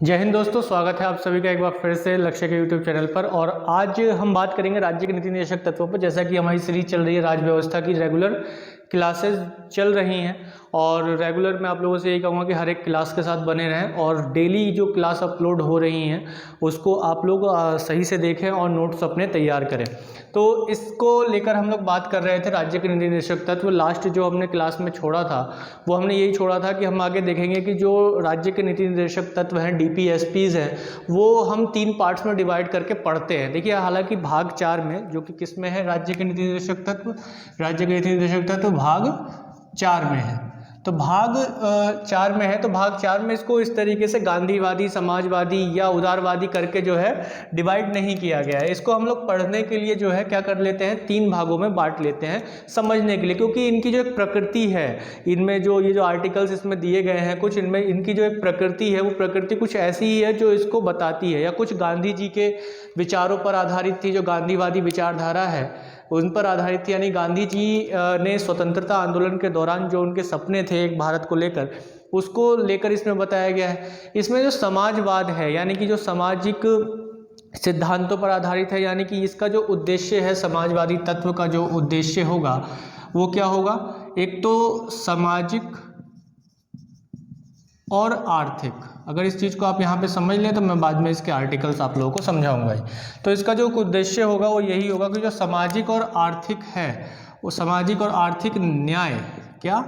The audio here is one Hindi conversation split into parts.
जय हिंद दोस्तों, स्वागत है आप सभी का एक बार फिर से लक्ष्य के यूट्यूब चैनल पर। और आज हम बात करेंगे राज्य के नीति निर्देशक तत्वों पर। जैसा कि हमारी सीरीज चल रही है, राज्य व्यवस्था की रेगुलर क्लासेस चल रही हैं और रेगुलर मैं आप लोगों से यही कहूँगा कि हर एक क्लास के साथ बने रहें और डेली जो क्लास अपलोड हो रही हैं उसको आप लोग सही से देखें और नोट्स अपने तैयार करें। तो इसको लेकर हम लोग बात कर रहे थे राज्य के नीति निर्देशक तत्व। लास्ट जो हमने क्लास में छोड़ा था वो हमने यही छोड़ा था कि हम आगे देखेंगे कि जो राज्य के नीति निर्देशक तत्व हैं, DPSPs हैं, वो हम 3 पार्ट्स में डिवाइड करके पढ़ते हैं। देखिए, हालांकि भाग 4 में, जो कि किस में है, राज्य के नीति निर्देशक तत्व, राज्य के नीति निर्देशक तत्व भाग 4 में है। तो भाग 4 में है, तो भाग 4 में इसको इस तरीके से गांधीवादी, समाजवादी या उदारवादी करके जो है डिवाइड नहीं किया गया है। इसको हम लोग पढ़ने के लिए जो है क्या कर लेते हैं, 3 भागों में बांट लेते हैं समझने के लिए, क्योंकि इनकी जो एक प्रकृति है, इनमें जो ये जो आर्टिकल्स इसमें दिए गए हैं, कुछ इनमें इनकी जो एक प्रकृति है वो प्रकृति कुछ ऐसी ही है जो इसको बताती है, या कुछ गांधी जी के विचारों पर आधारित थी। जो गांधीवादी विचारधारा है उन पर आधारित थी, यानी गांधी जी ने स्वतंत्रता आंदोलन के दौरान जो उनके सपने थे एक भारत को लेकर, उसको लेकर इसमें बताया गया है। इसमें जो समाजवाद है, यानी कि जो सामाजिक सिद्धांतों पर आधारित है, यानी कि इसका जो उद्देश्य है, समाजवादी तत्व का जो उद्देश्य होगा वो क्या होगा, एक तो सामाजिक और आर्थिक। अगर इस चीज़ को आप यहाँ पे समझ लें तो मैं बाद में इसके आर्टिकल्स आप लोगों को समझाऊंगा ही। तो इसका जो उद्देश्य होगा वो यही होगा कि जो सामाजिक और आर्थिक है, वो सामाजिक और आर्थिक न्याय, क्या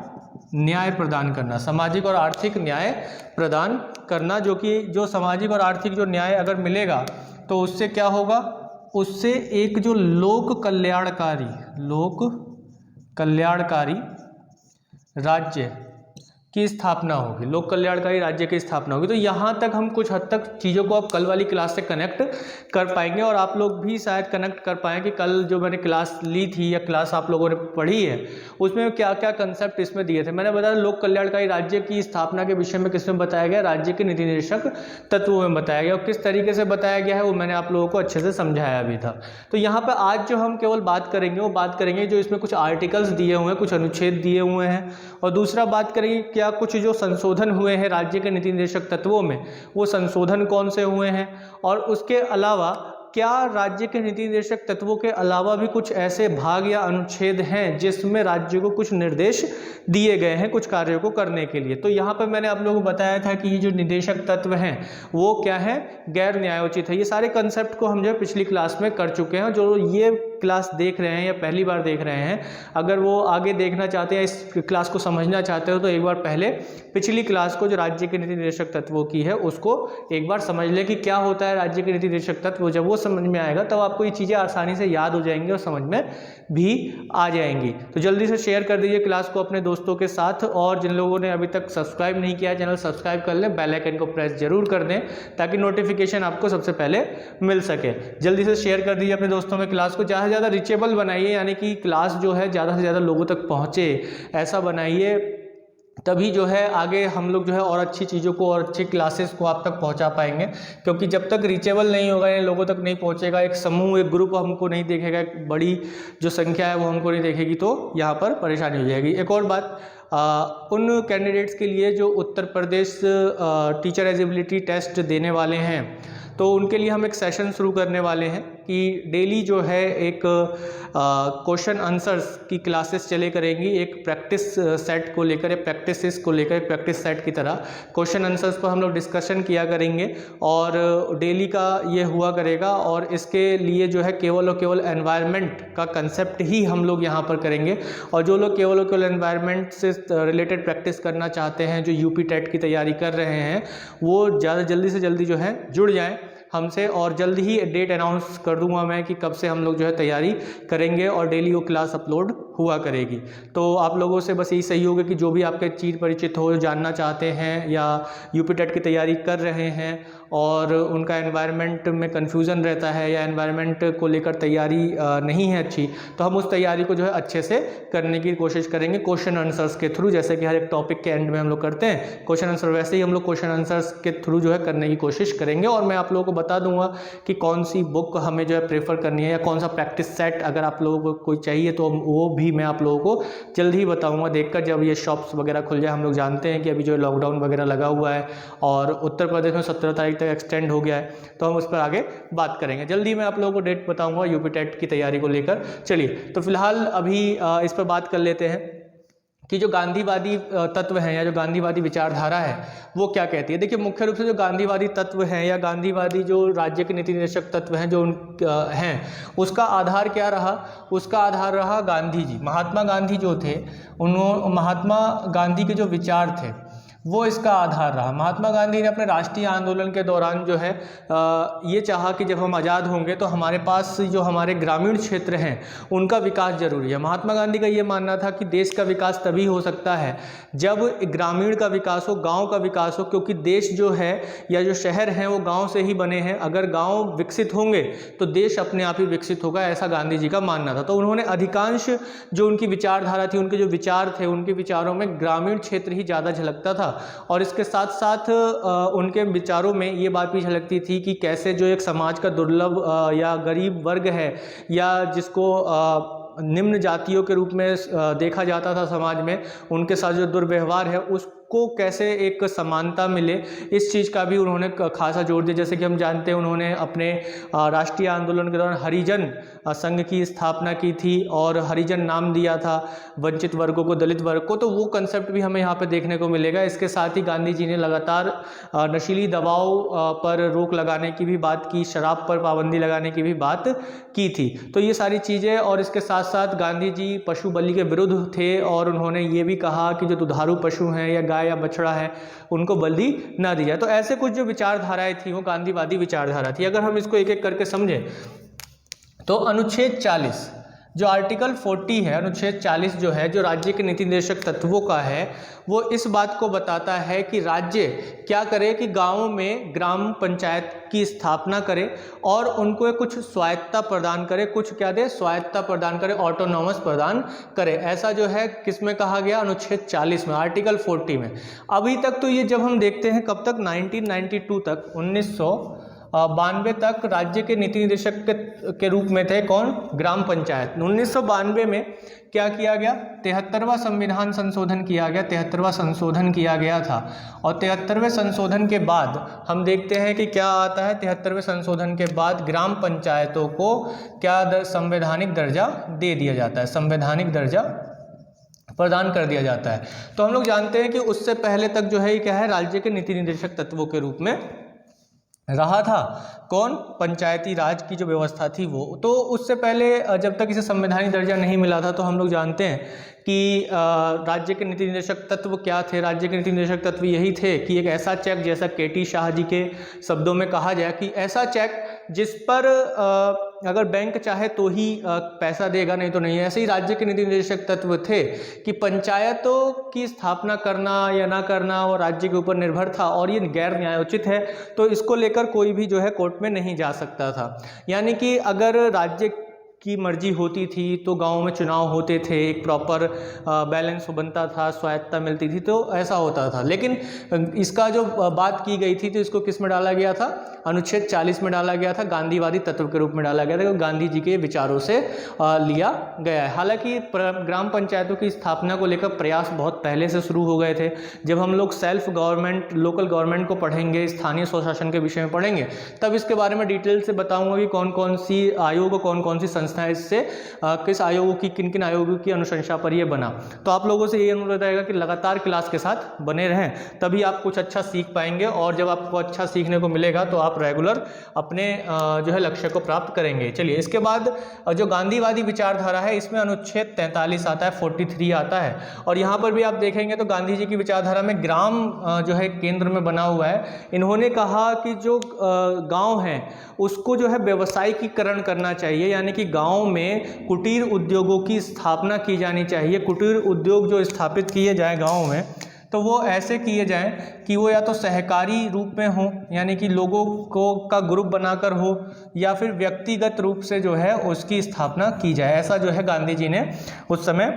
न्याय प्रदान करना, सामाजिक और आर्थिक न्याय प्रदान करना। जो कि जो सामाजिक और आर्थिक जो न्याय अगर मिलेगा तो उससे क्या होगा, उससे एक जो लोक कल्याणकारी राज्य की स्थापना होगी, लोक कल्याणकारी राज्य की स्थापना होगी। तो यहाँ तक हम कुछ हद तक चीज़ों को आप कल वाली क्लास से कनेक्ट कर पाएंगे और आप लोग भी शायद कनेक्ट कर पाएँ कि कल जो मैंने क्लास ली थी या क्लास आप लोगों ने पढ़ी है उसमें क्या क्या कंसेप्ट इसमें दिए थे। मैंने बताया लोक कल्याणकारी राज्य की स्थापना के विषय में किसमें बताया गया, राज्य के नीति निर्देशक तत्वों में बताया गया, और किस तरीके से बताया गया है वो मैंने आप लोगों को अच्छे से समझाया भी था। तो यहाँ पर आज जो हम केवल बात करेंगे वो बात करेंगे जो इसमें कुछ आर्टिकल्स दिए हुए हैं, कुछ अनुच्छेद दिए हुए हैं, और दूसरा बात करेंगे क्या कुछ जो संशोधन हुए हैं राज्य के नीति निर्देशक तत्वों में, वो संशोधन कौन से हुए हैं, और उसके अलावा क्या राज्य के नीति निर्देशक तत्वों के अलावा भी कुछ ऐसे भाग या अनुच्छेद हैं जिसमें राज्य को कुछ निर्देश दिए गए हैं कुछ कार्यों को करने के लिए। तो यहाँ पर मैंने आप लोगों को बताया था कि ये जो निर्देशक तत्व हैं वो क्या है, गैर न्यायोचित है। ये सारे कंसेप्ट को हम जो पिछली क्लास में कर चुके हैं। जो ये क्लास देख रहे हैं या पहली बार देख रहे हैं, अगर वो आगे देखना चाहते हैं, इस क्लास को समझना चाहते हो, तो एक बार पहले पिछली क्लास को जो राज्य के नीति निर्देशक तत्वों की है उसको एक बार समझ ले कि क्या होता है राज्य के नीति निर्देशक तत्व। जब वो समझ में आएगा तब आपको ये चीज़ें आसानी से याद हो जाएंगी और समझ में भी आ जाएंगी। तो जल्दी से शेयर कर दीजिए क्लास को अपने दोस्तों के साथ, और जिन लोगों ने अभी तक सब्सक्राइब नहीं किया है चैनल सब्सक्राइब कर लें, बेल आइकन को प्रेस जरूर कर दें ताकि नोटिफिकेशन आपको सबसे पहले मिल सके। जल्दी से शेयर कर दीजिए अपने दोस्तों में क्लास को, ज़्यादा से ज़्यादा रीचेबल बनाइए, यानी कि क्लास जो है ज़्यादा से ज़्यादा लोगों तक पहुँचे, ऐसा बनाइए, तभी जो है आगे हम लोग जो है और अच्छी चीज़ों को और अच्छी क्लासेस को आप तक पहुंचा पाएंगे। क्योंकि जब तक रीचेबल नहीं होगा, या लोगों तक नहीं पहुंचेगा, एक समूह, एक ग्रुप हमको नहीं देखेगा, एक बड़ी जो संख्या है वो हमको नहीं देखेगी, तो यहाँ पर परेशानी हो जाएगी। एक और बात, उन कैंडिडेट्स के लिए जो Uttar Pradesh teacher eligibility test देने वाले हैं, तो उनके लिए हम एक सेशन शुरू करने वाले हैं कि डेली जो है एक क्वेश्चन आंसर्स की क्लासेस चले करेंगी, एक प्रैक्टिस सेट को लेकर, प्रैक्टिसेस को लेकर, प्रैक्टिस सेट की तरह क्वेश्चन आंसर्स पर हम लोग डिस्कशन किया करेंगे और डेली का ये हुआ करेगा। और इसके लिए जो है केवल और केवल एनवायरनमेंट का कंसेप्ट ही हम लोग यहाँ पर करेंगे। और जो लोग केवल और केवल एनवायरनमेंट से रिलेटेड प्रैक्टिस करना चाहते हैं, जो UP टेट की तैयारी कर रहे हैं, वो ज़्यादा जल्दी से जल्दी जो है जुड़ जाएँ हमसे, और जल्द ही डेट अनाउंस कर दूंगा मैं कि कब से हम लोग जो है तैयारी करेंगे और डेली वो क्लास अपलोड हुआ करेगी। तो आप लोगों से बस यही सहयोग है कि जो भी आपके चीज़ परिचित हो, जानना चाहते हैं या UP टेट की तैयारी कर रहे हैं और उनका एनवायरनमेंट में कन्फ्यूज़न रहता है या एनवायरनमेंट को लेकर तैयारी नहीं है अच्छी, तो हम उस तैयारी को जो है अच्छे से करने की कोशिश करेंगे क्वेश्चन आंसर्स के थ्रू। जैसे कि हर एक टॉपिक के एंड में हम लोग करते हैं क्वेश्चन आंसर, वैसे ही हम लोग क्वेश्चन आंसर्स के थ्रू जो है करने की कोशिश करेंगे। और मैं आप लोगों को बता दूंगा कि कौन सी बुक हमें जो है प्रेफर करनी है या कौन सा प्रैक्टिस सेट अगर आप लोगों को कोई चाहिए तो वो भी मैं आप लोगों को जल्द ही बताऊंगा देखकर, जब ये शॉप्स वगैरह खुल जाए। हम लोग जानते हैं कि अभी जो लॉकडाउन वगैरह लगा हुआ है और उत्तर प्रदेश में 17 तारीख तक एक्सटेंड हो गया है, तो हम उस पर आगे बात करेंगे। जल्दी मैं आप लोगों को डेट बताऊंगा यूपी टेट की तैयारी को लेकर। चलिए तो फिलहाल अभी इस पर बात कर लेते हैं कि जो गांधीवादी तत्व हैं या जो गांधीवादी विचारधारा है वो क्या कहती है। देखिए मुख्य रूप से जो गांधीवादी तत्व हैं या गांधीवादी जो राज्य के नीति निर्देशक तत्व हैं जो हैं, उसका आधार क्या रहा? उसका आधार रहा गांधी जी। महात्मा गांधी जो थे, महात्मा गांधी के जो विचार थे वो इसका आधार रहा। महात्मा गांधी ने अपने राष्ट्रीय आंदोलन के दौरान जो है ये चाहा कि जब हम आज़ाद होंगे तो हमारे पास जो हमारे ग्रामीण क्षेत्र हैं उनका विकास जरूरी है। महात्मा गांधी का ये मानना था कि देश का विकास तभी हो सकता है जब ग्रामीण का विकास हो, गांव का विकास हो, क्योंकि देश जो है या जो शहर हैं वो गांव से ही बने हैं। अगर गांव विकसित होंगे तो देश अपने आप ही विकसित होगा, ऐसा गांधी जी का मानना था। तो उन्होंने अधिकांश जो उनकी विचारधारा थी, उनके जो विचार थे, उनके विचारों में ग्रामीण क्षेत्र ही ज़्यादा झलकता था। और इसके साथ साथ उनके विचारों में ये बात भी झलकती थी कि कैसे जो एक समाज का दुर्लभ या गरीब वर्ग है या जिसको निम्न जातियों के रूप में देखा जाता था समाज में, उनके साथ जो दुर्व्यवहार है उसको कैसे एक समानता मिले, इस चीज़ का भी उन्होंने खासा जोर दिया। जैसे कि हम जानते हैं उन्होंने अपने राष्ट्रीय आंदोलन के दौरान हरिजन संघ की स्थापना की थी और हरिजन नाम दिया था वंचित वर्गों को, दलित वर्ग को। तो वो कंसेप्ट भी हमें यहाँ पे देखने को मिलेगा। इसके साथ ही गांधी जी ने लगातार नशीली दवाओं पर रोक लगाने की भी बात की, शराब पर पाबंदी लगाने की भी बात की थी। तो ये सारी चीज़ें, और इसके साथ साथ गांधी जी पशु बलि के विरुद्ध थे और उन्होंने ये भी कहा कि जो दुधारू पशु हैं या गाय या बछड़ा है उनको बलि ना दी जाए। तो ऐसे कुछ जो विचारधाराएं थी वो गांधीवादी विचारधारा थी। अगर हम इसको एक एक करके समझें तो अनुच्छेद 40 जो आर्टिकल 40 है, अनुच्छेद 40 जो है, जो राज्य के नीति निर्देशक तत्वों का है, वो इस बात को बताता है कि राज्य क्या करे कि गांवों में ग्राम पंचायत की स्थापना करे और उनको कुछ स्वायत्तता प्रदान करे, कुछ क्या दे, स्वायत्तता प्रदान करे, ऑटोनॉमस प्रदान करे। ऐसा जो है किसमें कहा गया? अनुच्छेद 40 में, आर्टिकल 40 में। अभी तक तो ये जब हम देखते हैं कब तक, 1992 तक, 1992 तक राज्य के नीति निर्देशक के रूप में थे कौन? ग्राम पंचायत। 1992 में क्या किया गया? 73वां संविधान संशोधन किया गया, 73वां संशोधन किया गया था। और 73वें संशोधन के बाद हम देखते हैं कि क्या आता है? 73वें संशोधन के बाद ग्राम पंचायतों को क्या संवैधानिक दर्जा दे दिया जाता है, संवैधानिक दर्जा प्रदान कर दिया जाता है। तो हम लोग जानते हैं कि उससे पहले तक जो है ये क्या है? राज्य के नीति निर्देशक तत्वों के रूप में रहा था कौन? पंचायती राज की जो व्यवस्था थी वो। तो उससे पहले जब तक इसे संवैधानिक दर्जा नहीं मिला था तो हम लोग जानते हैं कि राज्य के नीति निर्देशक तत्व क्या थे? राज्य के नीति निर्देशक तत्व यही थे कि एक ऐसा चेक, जैसा केटी शाह जी के शब्दों में कहा जाए कि ऐसा चेक जिस पर अगर बैंक चाहे तो ही पैसा देगा, नहीं तो नहीं। ऐसे ही राज्य के नीति निर्देशक तत्व थे कि पंचायतों की स्थापना करना या ना करना वो राज्य के ऊपर निर्भर था और ये गैर न्यायोचित है, तो इसको लेकर कोई भी जो है कोर्ट में नहीं जा सकता था। यानी कि अगर राज्य की मर्जी होती थी तो गांव में चुनाव होते थे, एक प्रॉपर बैलेंस बनता था, स्वायत्तता मिलती थी, तो ऐसा होता था। लेकिन इसका जो बात की गई थी तो इसको किस में डाला गया था? अनुच्छेद 40 में डाला गया था, गांधीवादी तत्व के रूप में डाला गया था, गांधी जी के विचारों से लिया गया है। हालांकि ग्राम पंचायतों की स्थापना को लेकर प्रयास बहुत पहले से शुरू हो गए थे। जब हम लोग सेल्फ गवर्नमेंट, लोकल गवर्नमेंट को पढ़ेंगे, स्थानीय स्वशासन के विषय में पढ़ेंगे, तब इसके बारे में डिटेल से बताऊंगा कि कौन कौन सी आयोग, कौन कौन सी संस्थाएं इससे किस आयोगों की, किन किन आयोगों की अनुशंसा पर यह बना। तो आप लोगों से ये अनुरोध रहेगा कि लगातार क्लास के साथ बने रहें, तभी आप कुछ अच्छा सीख पाएंगे। और जब आपको अच्छा सीखने को मिलेगा तो आप रेगुलर अपने जो है लक्ष्य को प्राप्त करेंगे। चलिए, इसके बाद जो गांधीवादी विचारधारा है इसमें अनुच्छेद 43 आता है, 43 आता है। और यहाँ पर भी आप देखेंगे तो गांधी जी की विचारधारा में ग्राम जो है केंद्र में बना हुआ है। इन्होंने कहा कि जो गांव है उसको जो है व्यवसायीकरण करना चाहिए, यानी कि गांव में कुटीर उद्योगों की स्थापना की जानी चाहिए। कुटीर उद्योग जो स्थापित किए जाए गांव में, तो वो ऐसे किए जाएं कि वो या तो सहकारी रूप में हो, यानी कि लोगों को का ग्रुप बनाकर हो, या फिर व्यक्तिगत रूप से जो है उसकी स्थापना की जाए। ऐसा जो है गांधी जी ने उस समय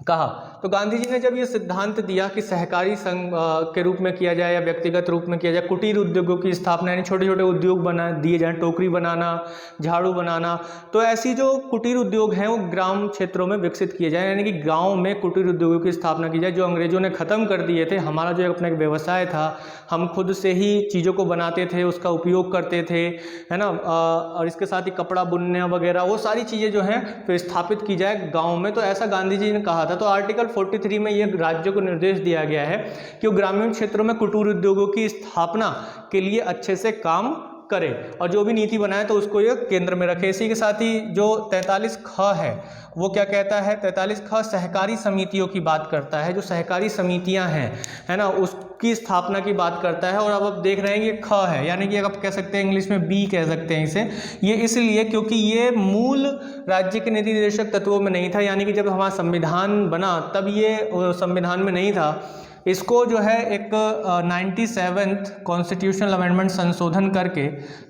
कहा। तो गांधी जी ने जब ये सिद्धांत दिया कि सहकारी संघ के रूप में किया जाए या व्यक्तिगत रूप में किया जाए, कुटीर उद्योगों की स्थापना यानी छोटे छोटे उद्योग बना दिए जाएं, टोकरी बनाना, झाड़ू बनाना, तो ऐसी जो कुटीर उद्योग हैं वो ग्राम क्षेत्रों में विकसित किए जाए, यानी कि गाँव में कुटीर उद्योगों की स्थापना की जाए, जो अंग्रेजों ने ख़त्म कर दिए थे। हमारा जो अपना एक व्यवसाय था, हम खुद से ही चीज़ों को बनाते थे, उसका उपयोग करते थे, है ना, और इसके साथ ही कपड़ा बुनने वगैरह वो सारी चीज़ें जो हैं फिर स्थापित की जाए गांव में। तो ऐसा गांधी जी ने कहा था। तो आर्टिकल 43 में ये राज्यों को निर्देश दिया गया है कि वो ग्रामीण क्षेत्रों में कुटीर उद्योगों की स्थापना के लिए अच्छे से काम करे और जो भी नीति बनाए तो उसको ये केंद्र में रखे। इसी के साथ ही जो 43 ख है वो क्या कहता है, 43 ख सहकारी समितियों की बात करता है, जो सहकारी समितियां हैं, है ना, उसकी स्थापना की बात करता है। और अब आप देख रहे हैं ये ख है, यानी कि आप कह सकते हैं इंग्लिश में बी कह सकते हैं इसे, ये इसलिए क्योंकि ये मूल राज्य के नीति निर्देशक तत्वों में नहीं था, यानी कि जब हमारा संविधान बना तब ये संविधान में नहीं था। इसको जो है एक 97th कॉन्स्टिट्यूशनल अमेंडमेंट संशोधन करके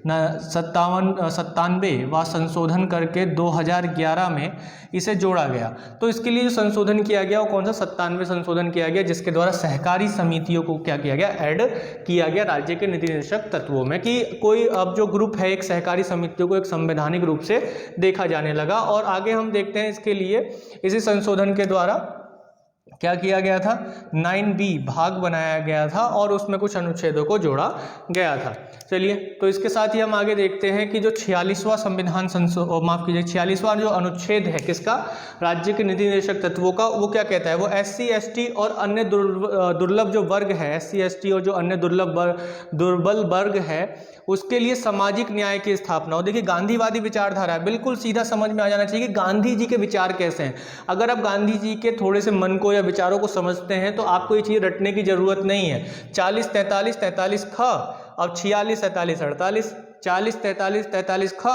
97वां संशोधन करके 2011 में इसे जोड़ा गया। तो इसके लिए जो संशोधन किया गया वो कौन सा 97वें संशोधन किया गया, जिसके द्वारा सहकारी समितियों को क्या किया गया, ऐड किया गया राज्य के नीति निर्देशक तत्वों में, कि कोई अब जो ग्रुप है एक सहकारी समितियों को एक संवैधानिक रूप से देखा जाने लगा। और आगे हम देखते हैं इसके लिए इसी संशोधन के द्वारा क्या किया गया था, 9B भाग बनाया गया था और उसमें कुछ अनुच्छेदों को जोड़ा गया था। चलिए, तो इसके साथ ही हम आगे देखते हैं कि जो 46वां संविधान माफ कीजिए 46वां जो अनुच्छेद है किसका, राज्य के नीति निर्देशक तत्वों का, वो क्या कहता है, वो SC ST और अन्य दुर्लभ जो वर्ग है, SC ST और जो अन्य दुर्बल वर्ग है उसके लिए सामाजिक न्याय की स्थापना हो। देखिए गांधीवादी विचारधारा है, बिल्कुल सीधा समझ में आ जाना चाहिए कि गांधी जी के विचार कैसे हैं। अगर आप गांधी जी के थोड़े से मन को या विचारों को समझते हैं तो आपको ये चीज़ रटने की जरूरत नहीं है। 40 43 43 ख और 46 47 48, 40 43 43 ख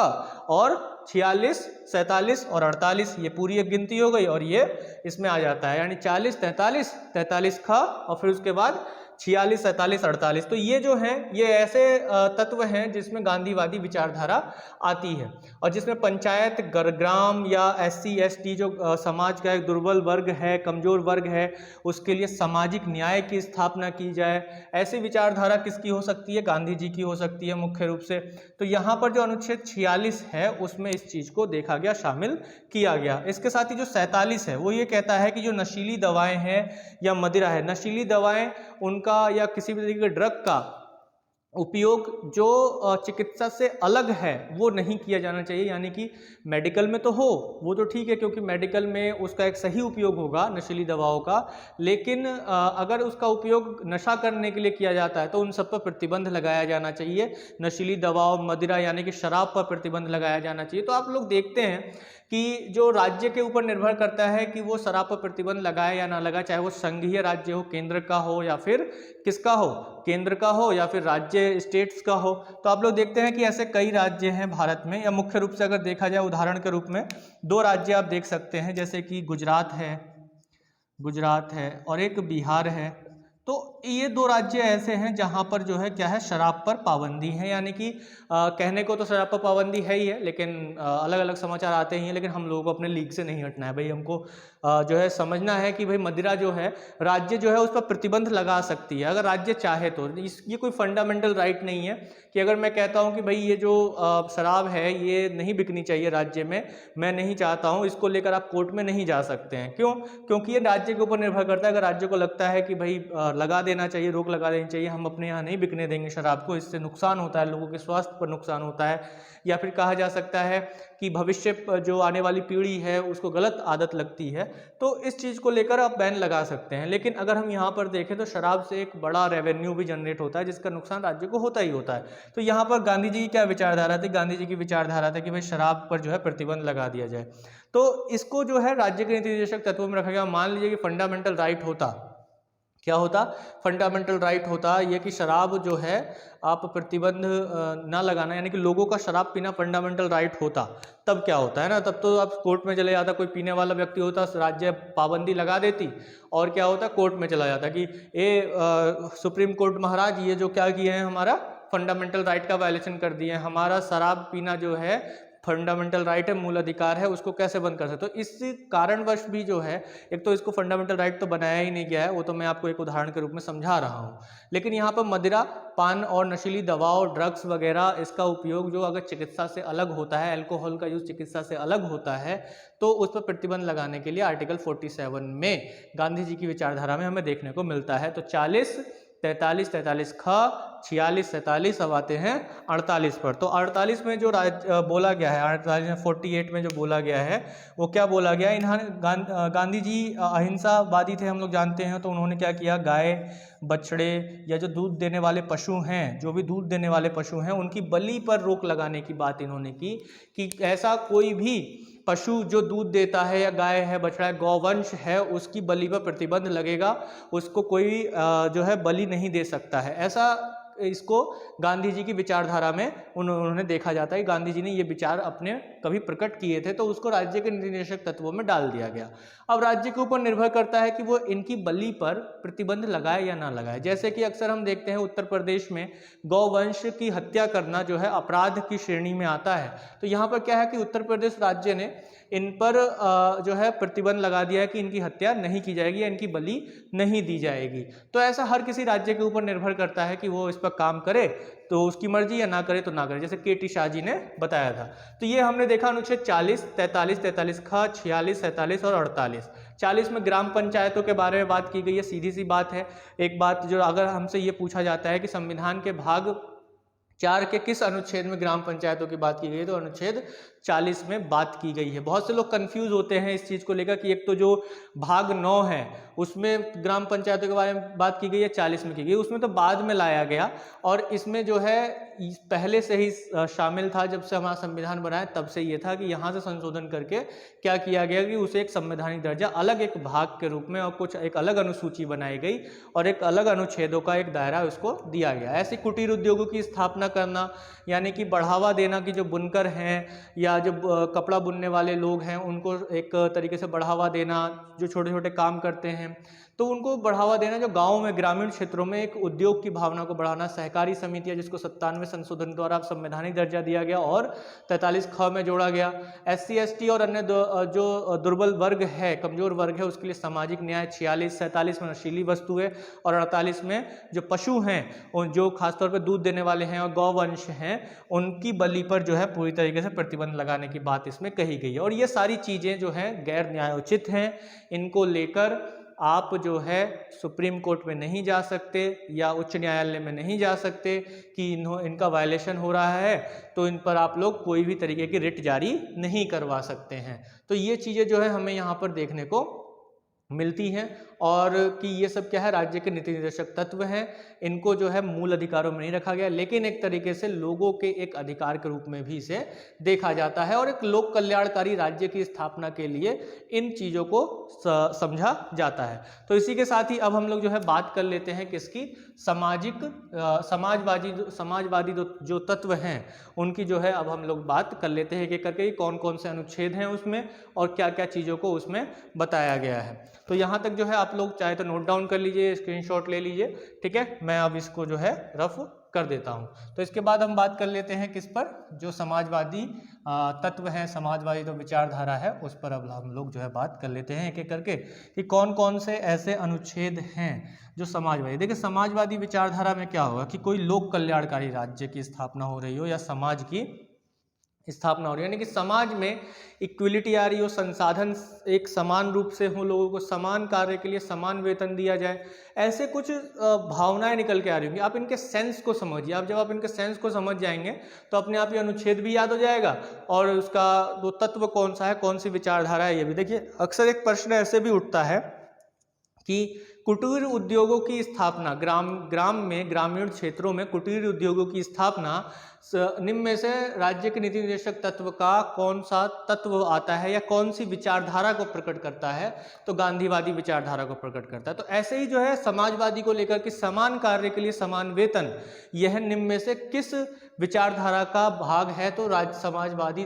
और 46 47 और 48, ये पूरी एक गिनती हो गई और ये इसमें आ जाता है, यानी 40 43 43 ख और फिर उसके बाद 46 47 48। तो ये जो हैं ये ऐसे तत्व हैं जिसमें गांधीवादी विचारधारा आती है और जिसमें पंचायत ग्राम या SC ST जो समाज का एक दुर्बल वर्ग है, कमजोर वर्ग है, उसके लिए सामाजिक न्याय की स्थापना की जाए। ऐसी विचारधारा किसकी हो सकती है, गांधी जी की हो सकती है मुख्य रूप से। तो यहाँ पर जो अनुच्छेद 46 है उसमें इस चीज को देखा गया, शामिल किया गया। इसके साथ ही जो 47 है वो ये कहता है कि जो नशीली दवाएं हैं या मदिरा है, नशीली दवाएं उनका या किसी भी तरीके के ड्रग का उपयोग जो चिकित्सा से अलग है वो नहीं किया जाना चाहिए। यानी कि मेडिकल में तो हो वो तो ठीक है, क्योंकि मेडिकल में उसका एक सही उपयोग होगा नशीली दवाओं का, लेकिन अगर उसका उपयोग नशा करने के लिए किया जाता है तो उन सब पर प्रतिबंध लगाया जाना चाहिए। नशीली दवाओं, मदिरा यानी कि शराब पर प्रतिबंध लगाया जाना चाहिए। तो आप लोग देखते हैं कि जो राज्य के ऊपर निर्भर करता है कि वो शराब पर प्रतिबंध लगाए या ना लगाए, चाहे वो संघीय राज्य हो, केंद्र का हो या फिर किसका हो, केंद्र का हो या फिर राज्य स्टेट्स का हो। तो आप लोग देखते हैं कि ऐसे कई राज्य हैं भारत में, या मुख्य रूप से अगर देखा जाए उदाहरण के रूप में 2 राज्य आप देख सकते हैं, जैसे कि गुजरात है और एक बिहार है। तो ये 2 राज्य ऐसे हैं जहां पर जो है क्या है, शराब पर पाबंदी है। यानी कि कहने को तो शराब पर पाबंदी है ही है, लेकिन अलग अलग समाचार आते ही हैं, लेकिन हम लोगों को अपने लीग से नहीं हटना है भाई। हमको जो है समझना है कि भाई मदिरा जो है राज्य जो है उस पर प्रतिबंध लगा सकती है अगर राज्य चाहे तो। ये कोई फंडामेंटल राइट नहीं है कि अगर मैं कहता हूँ कि भाई ये जो शराब है ये नहीं बिकनी चाहिए राज्य में, मैं नहीं चाहता हूँ, इसको लेकर आप कोर्ट में नहीं जा सकते हैं। क्यों? क्योंकि ये राज्य के ऊपर निर्भर करता है। अगर राज्य को लगता है कि भाई लगा देना चाहिए, रोक लगा देनी चाहिए, हम अपने यहाँ नहीं बिकने देंगे शराब को, इससे नुकसान होता है, लोगों के स्वास्थ्य पर नुकसान होता है, या फिर कहा जा सकता है कि भविष्य जो आने वाली पीढ़ी है उसको गलत आदत लगती है, तो इस चीज़ को लेकर आप बैन लगा सकते हैं। लेकिन अगर हम यहाँ पर देखें तो शराब से एक बड़ा रेवेन्यू भी जनरेट होता है जिसका नुकसान राज्य को होता ही होता है। तो यहाँ पर गांधी जी की क्या विचारधारा थी? गांधी जी की विचारधारा था कि भाई शराब पर जो है प्रतिबंध लगा दिया जाए। तो इसको जो है राज्य के नीति निर्देशक तत्वों में रखा गया। मान लीजिए कि फंडामेंटल राइट होता, क्या होता? फंडामेंटल राइट होता ये कि शराब जो है आप प्रतिबंध ना लगाना, यानी कि लोगों का शराब पीना फंडामेंटल राइट होता, तब क्या होता है ना, तब तो आप कोर्ट में चले जाता, कोई पीने वाला व्यक्ति होता, राज्य पाबंदी लगा देती और क्या होता, कोर्ट में चला जाता कि सुप्रीम कोर्ट महाराज ये जो क्या किए हैं, हमारा फंडामेंटल राइट का वायलेशन कर दिए हैं, हमारा शराब पीना जो है फंडामेंटल राइट है, मूल अधिकार है, उसको कैसे बंद कर सकते हो। तो इस कारणवश भी जो है, एक तो इसको फंडामेंटल राइट तो बनाया ही नहीं गया है, वो तो मैं आपको एक उदाहरण के रूप में समझा रहा हूँ। लेकिन यहाँ पर मदिरा पान और नशीली दवाओं ड्रग्स वगैरह इसका उपयोग जो अगर चिकित्सा से अलग होता है, अल्कोहल का यूज चिकित्सा से अलग होता है, तो उस पर प्रतिबंध लगाने के लिए आर्टिकल 47 में गांधी जी की विचारधारा में हमें देखने को मिलता है। तो 40, 43, 43 ख, 46, 47 अब आते हैं 48 पर। तो 48 में जो बोला गया है, 48 में 48 में जो बोला गया है वो क्या बोला गया है, इन्होंने गांधी जी अहिंसावादी थे हम लोग जानते हैं। तो उन्होंने क्या किया, गाय बछड़े या जो दूध देने वाले पशु हैं, जो भी दूध देने वाले पशु हैं, उनकी बलि पर रोक लगाने की बात इन्होंने की कि ऐसा कोई भी पशु जो दूध देता है या गाय है बछड़ा है गौवंश है उसकी बलि पर प्रतिबंध लगेगा, उसको कोई जो है बलि नहीं दे सकता है। ऐसा इसको गांधी जी की विचारधारा में उन्होंने देखा जाता है। गांधी जी ने ये विचार अपने कभी प्रकट किए थे, तो उसको राज्य के नीति निर्देशक तत्वों में डाल दिया गया। अब राज्य के ऊपर निर्भर करता है कि वो इनकी बलि पर प्रतिबंध लगाए या ना लगाए। जैसे कि अक्सर हम देखते हैं उत्तर प्रदेश में गौवंश की हत्या करना जो है अपराध की श्रेणी में आता है। तो यहाँ पर क्या है कि उत्तर प्रदेश राज्य ने इन पर जो है प्रतिबंध लगा दिया है कि इनकी हत्या नहीं की जाएगी या इनकी बलि नहीं दी जाएगी। तो ऐसा हर किसी राज्य के ऊपर निर्भर करता है कि वो इस पर काम करे तो उसकी मर्जी, या ना करे तो ना करे, जैसे केटी शाह जी ने बताया था। तो ये हमने देखा अनुच्छेद 40, 43, 43 ख, 46, 47 और 48। 40 में ग्राम पंचायतों के बारे में बात की गई है। सीधी सी बात है, एक बात जो अगर हमसे ये पूछा जाता है कि संविधान के भाग 4 के किस अनुच्छेद में ग्राम पंचायतों की बात की गई है, तो अनुच्छेद 40 में बात की गई है। बहुत से लोग कंफ्यूज होते हैं इस चीज़ को लेकर कि एक तो जो भाग 9 है उसमें ग्राम पंचायतों के बारे में बात की गई है, 40 में की गई, उसमें तो बाद में लाया गया, और इसमें जो है पहले से ही शामिल था। जब से हमारा संविधान बना है तब से ये था कि यहाँ से संशोधन करके क्या किया गया कि उसे एक संवैधानिक दर्जा अलग एक भाग के रूप में और कुछ एक अलग अनुसूची बनाई गई और एक अलग अनुच्छेदों का एक दायरा उसको दिया गया। ऐसे कुटीर उद्योगों की स्थापना करना, यानी कि बढ़ावा देना कि जो बुनकर हैं या जो कपड़ा बुनने वाले लोग हैं उनको एक तरीके से बढ़ावा देना, जो छोटे छोटे काम करते हैं तो उनको बढ़ावा देना, जो गाँव में ग्रामीण क्षेत्रों में एक उद्योग की भावना को बढ़ाना, सहकारी समितियाँ जिसको 97 संशोधन द्वारा संवैधानिक दर्जा दिया गया और 43 ख में जोड़ा गया। SC ST और अन्य जो दुर्बल वर्ग है, कमजोर वर्ग है, उसके लिए सामाजिक न्याय। 46, 47 में नशीली वस्तुएं और 48 में जो पशु हैं और जो खासतौर पर दूध देने वाले हैं और गौवंश हैं उनकी बलि पर जो है पूरी तरीके से प्रतिबंध लगाने की बात इसमें कही गई है। और ये सारी चीज़ें जो हैं गैर न्यायोचित हैं, इनको लेकर आप जो है सुप्रीम कोर्ट में नहीं जा सकते या उच्च न्यायालय में नहीं जा सकते कि इनका वायलेशन हो रहा है, तो इन पर आप लोग कोई भी तरीके की रिट जारी नहीं करवा सकते हैं। तो ये चीज़ें जो है हमें यहाँ पर देखने को मिलती हैं, और कि ये सब क्या है, राज्य के नीति निर्देशक तत्व हैं, इनको जो है मूल अधिकारों में नहीं रखा गया, लेकिन एक तरीके से लोगों के एक अधिकार के रूप में भी इसे देखा जाता है और एक लोक कल्याणकारी राज्य की स्थापना के लिए इन चीज़ों को समझा जाता है। तो इसी के साथ ही अब हम लोग जो है बात कर लेते हैं किसकी, समाजवादी जो तत्व हैं उनकी जो है अब हम लोग बात कर लेते हैं कि करके कौन कौन से अनुच्छेद हैं उसमें और क्या क्या चीज़ों को उसमें बताया गया है। तो यहाँ तक जो है आप लोग चाहे तो नोट डाउन कर लीजिए, स्क्रीनशॉट ले लीजिए, ठीक है। मैं अब इसको जो है रफ कर देता हूँ। तो इसके बाद हम बात कर लेते हैं किस पर, जो समाजवादी तत्व हैं, समाजवादी जो विचारधारा है उस पर अब हम लोग जो है बात कर लेते हैं एक एक करके कि कौन कौन से ऐसे अनुच्छेद हैं जो समाजवादी। देखिए समाजवादी विचारधारा में क्या होगा कि कोई लोक कल्याणकारी राज्य की स्थापना हो रही हो या समाज की स्थापना हो रही है, यानी कि समाज में इक्विलिटी आ रही हो, संसाधन एक समान रूप से हो, लोगों को समान कार्य के लिए समान वेतन दिया जाए, ऐसे कुछ भावनाएं निकल के आ रही होंगी। आप इनके सेंस को समझिए, आप जब आप इनके सेंस को समझ जाएंगे तो अपने आप ये अनुच्छेद भी याद हो जाएगा और उसका वो तत्व कौन सा है, कौन सी विचारधारा है ये भी। देखिए अक्सर एक प्रश्न ऐसे भी उठता है कि कुटीर उद्योगों की स्थापना, ग्राम में ग्रामीण क्षेत्रों में कुटीर उद्योगों की स्थापना निम्न में से राज्य के नीति निर्देशक तत्व का कौन सा तत्व आता है या कौन सी विचारधारा को प्रकट करता है, तो गांधीवादी विचारधारा को प्रकट करता है। तो ऐसे ही जो है समाजवादी को लेकर कि समान कार्य के लिए समान वेतन, यह निम्न में से किस विचारधारा का भाग है तो समाजवादी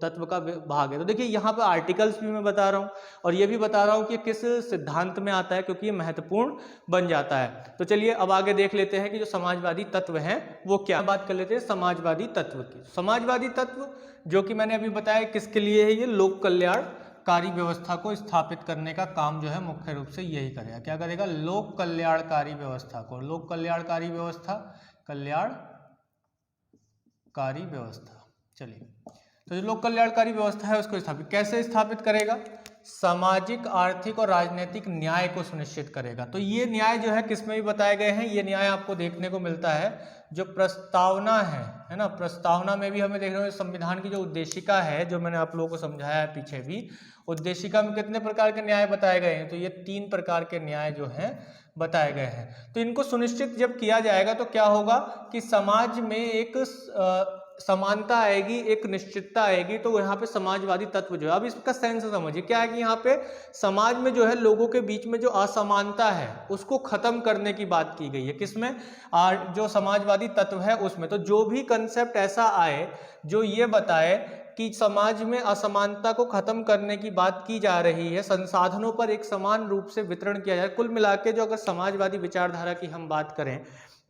तत्व का भाग है। तो देखिए यहाँ पर आर्टिकल्स भी मैं बता रहा हूँ और ये भी बता रहा हूँ कि किस सिद्धांत में आता है, क्योंकि ये महत्वपूर्ण बन जाता है। तो चलिए अब आगे देख लेते हैं कि जो समाजवादी तत्व हैं वो क्या। बात कर लेते हैं समाजवादी तत्व की। समाजवादी तत्व जो कि मैंने अभी बताया किसके लिए है, ये लोक कल्याणकारी व्यवस्था को स्थापित करने का काम जो है मुख्य रूप से यही करेगा। क्या करेगा? लोक कल्याणकारी व्यवस्था को, लोक कल्याणकारी व्यवस्था, कल्याणकारी व्यवस्था। चलिए, तो जो लोक कल्याणकारी व्यवस्था है उसको स्थापित कैसे स्थापित करेगा? सामाजिक, आर्थिक और राजनीतिक न्याय को सुनिश्चित करेगा। तो ये न्याय जो है किसमें भी बताए गए हैं, ये न्याय आपको देखने को मिलता है जो प्रस्तावना है ना। प्रस्तावना में भी हमें देख रहे हो संविधान की जो उद्देशिका है, जो मैंने आप लोगों को समझाया है पीछे भी, उद्देशिका में कितने प्रकार के न्याय बताए गए हैं? तो ये 3 प्रकार के न्याय जो हैं बताए गए हैं। तो इनको सुनिश्चित जब किया जाएगा तो क्या होगा कि समाज में एक समानता आएगी, एक निश्चितता आएगी। तो यहाँ पे समाजवादी तत्व जो है, अब इसका सेंस समझिए क्या है कि यहाँ पे समाज में जो है लोगों के बीच में जो असमानता है उसको खत्म करने की बात की गई है। किसमें? जो समाजवादी तत्व है उसमें। तो जो भी कंसेप्ट ऐसा आए जो ये बताए कि समाज में असमानता को खत्म करने की बात की जा रही है, संसाधनों पर एक समान रूप से वितरण किया जाए। कुल मिला के जो अगर समाजवादी विचारधारा की हम बात करें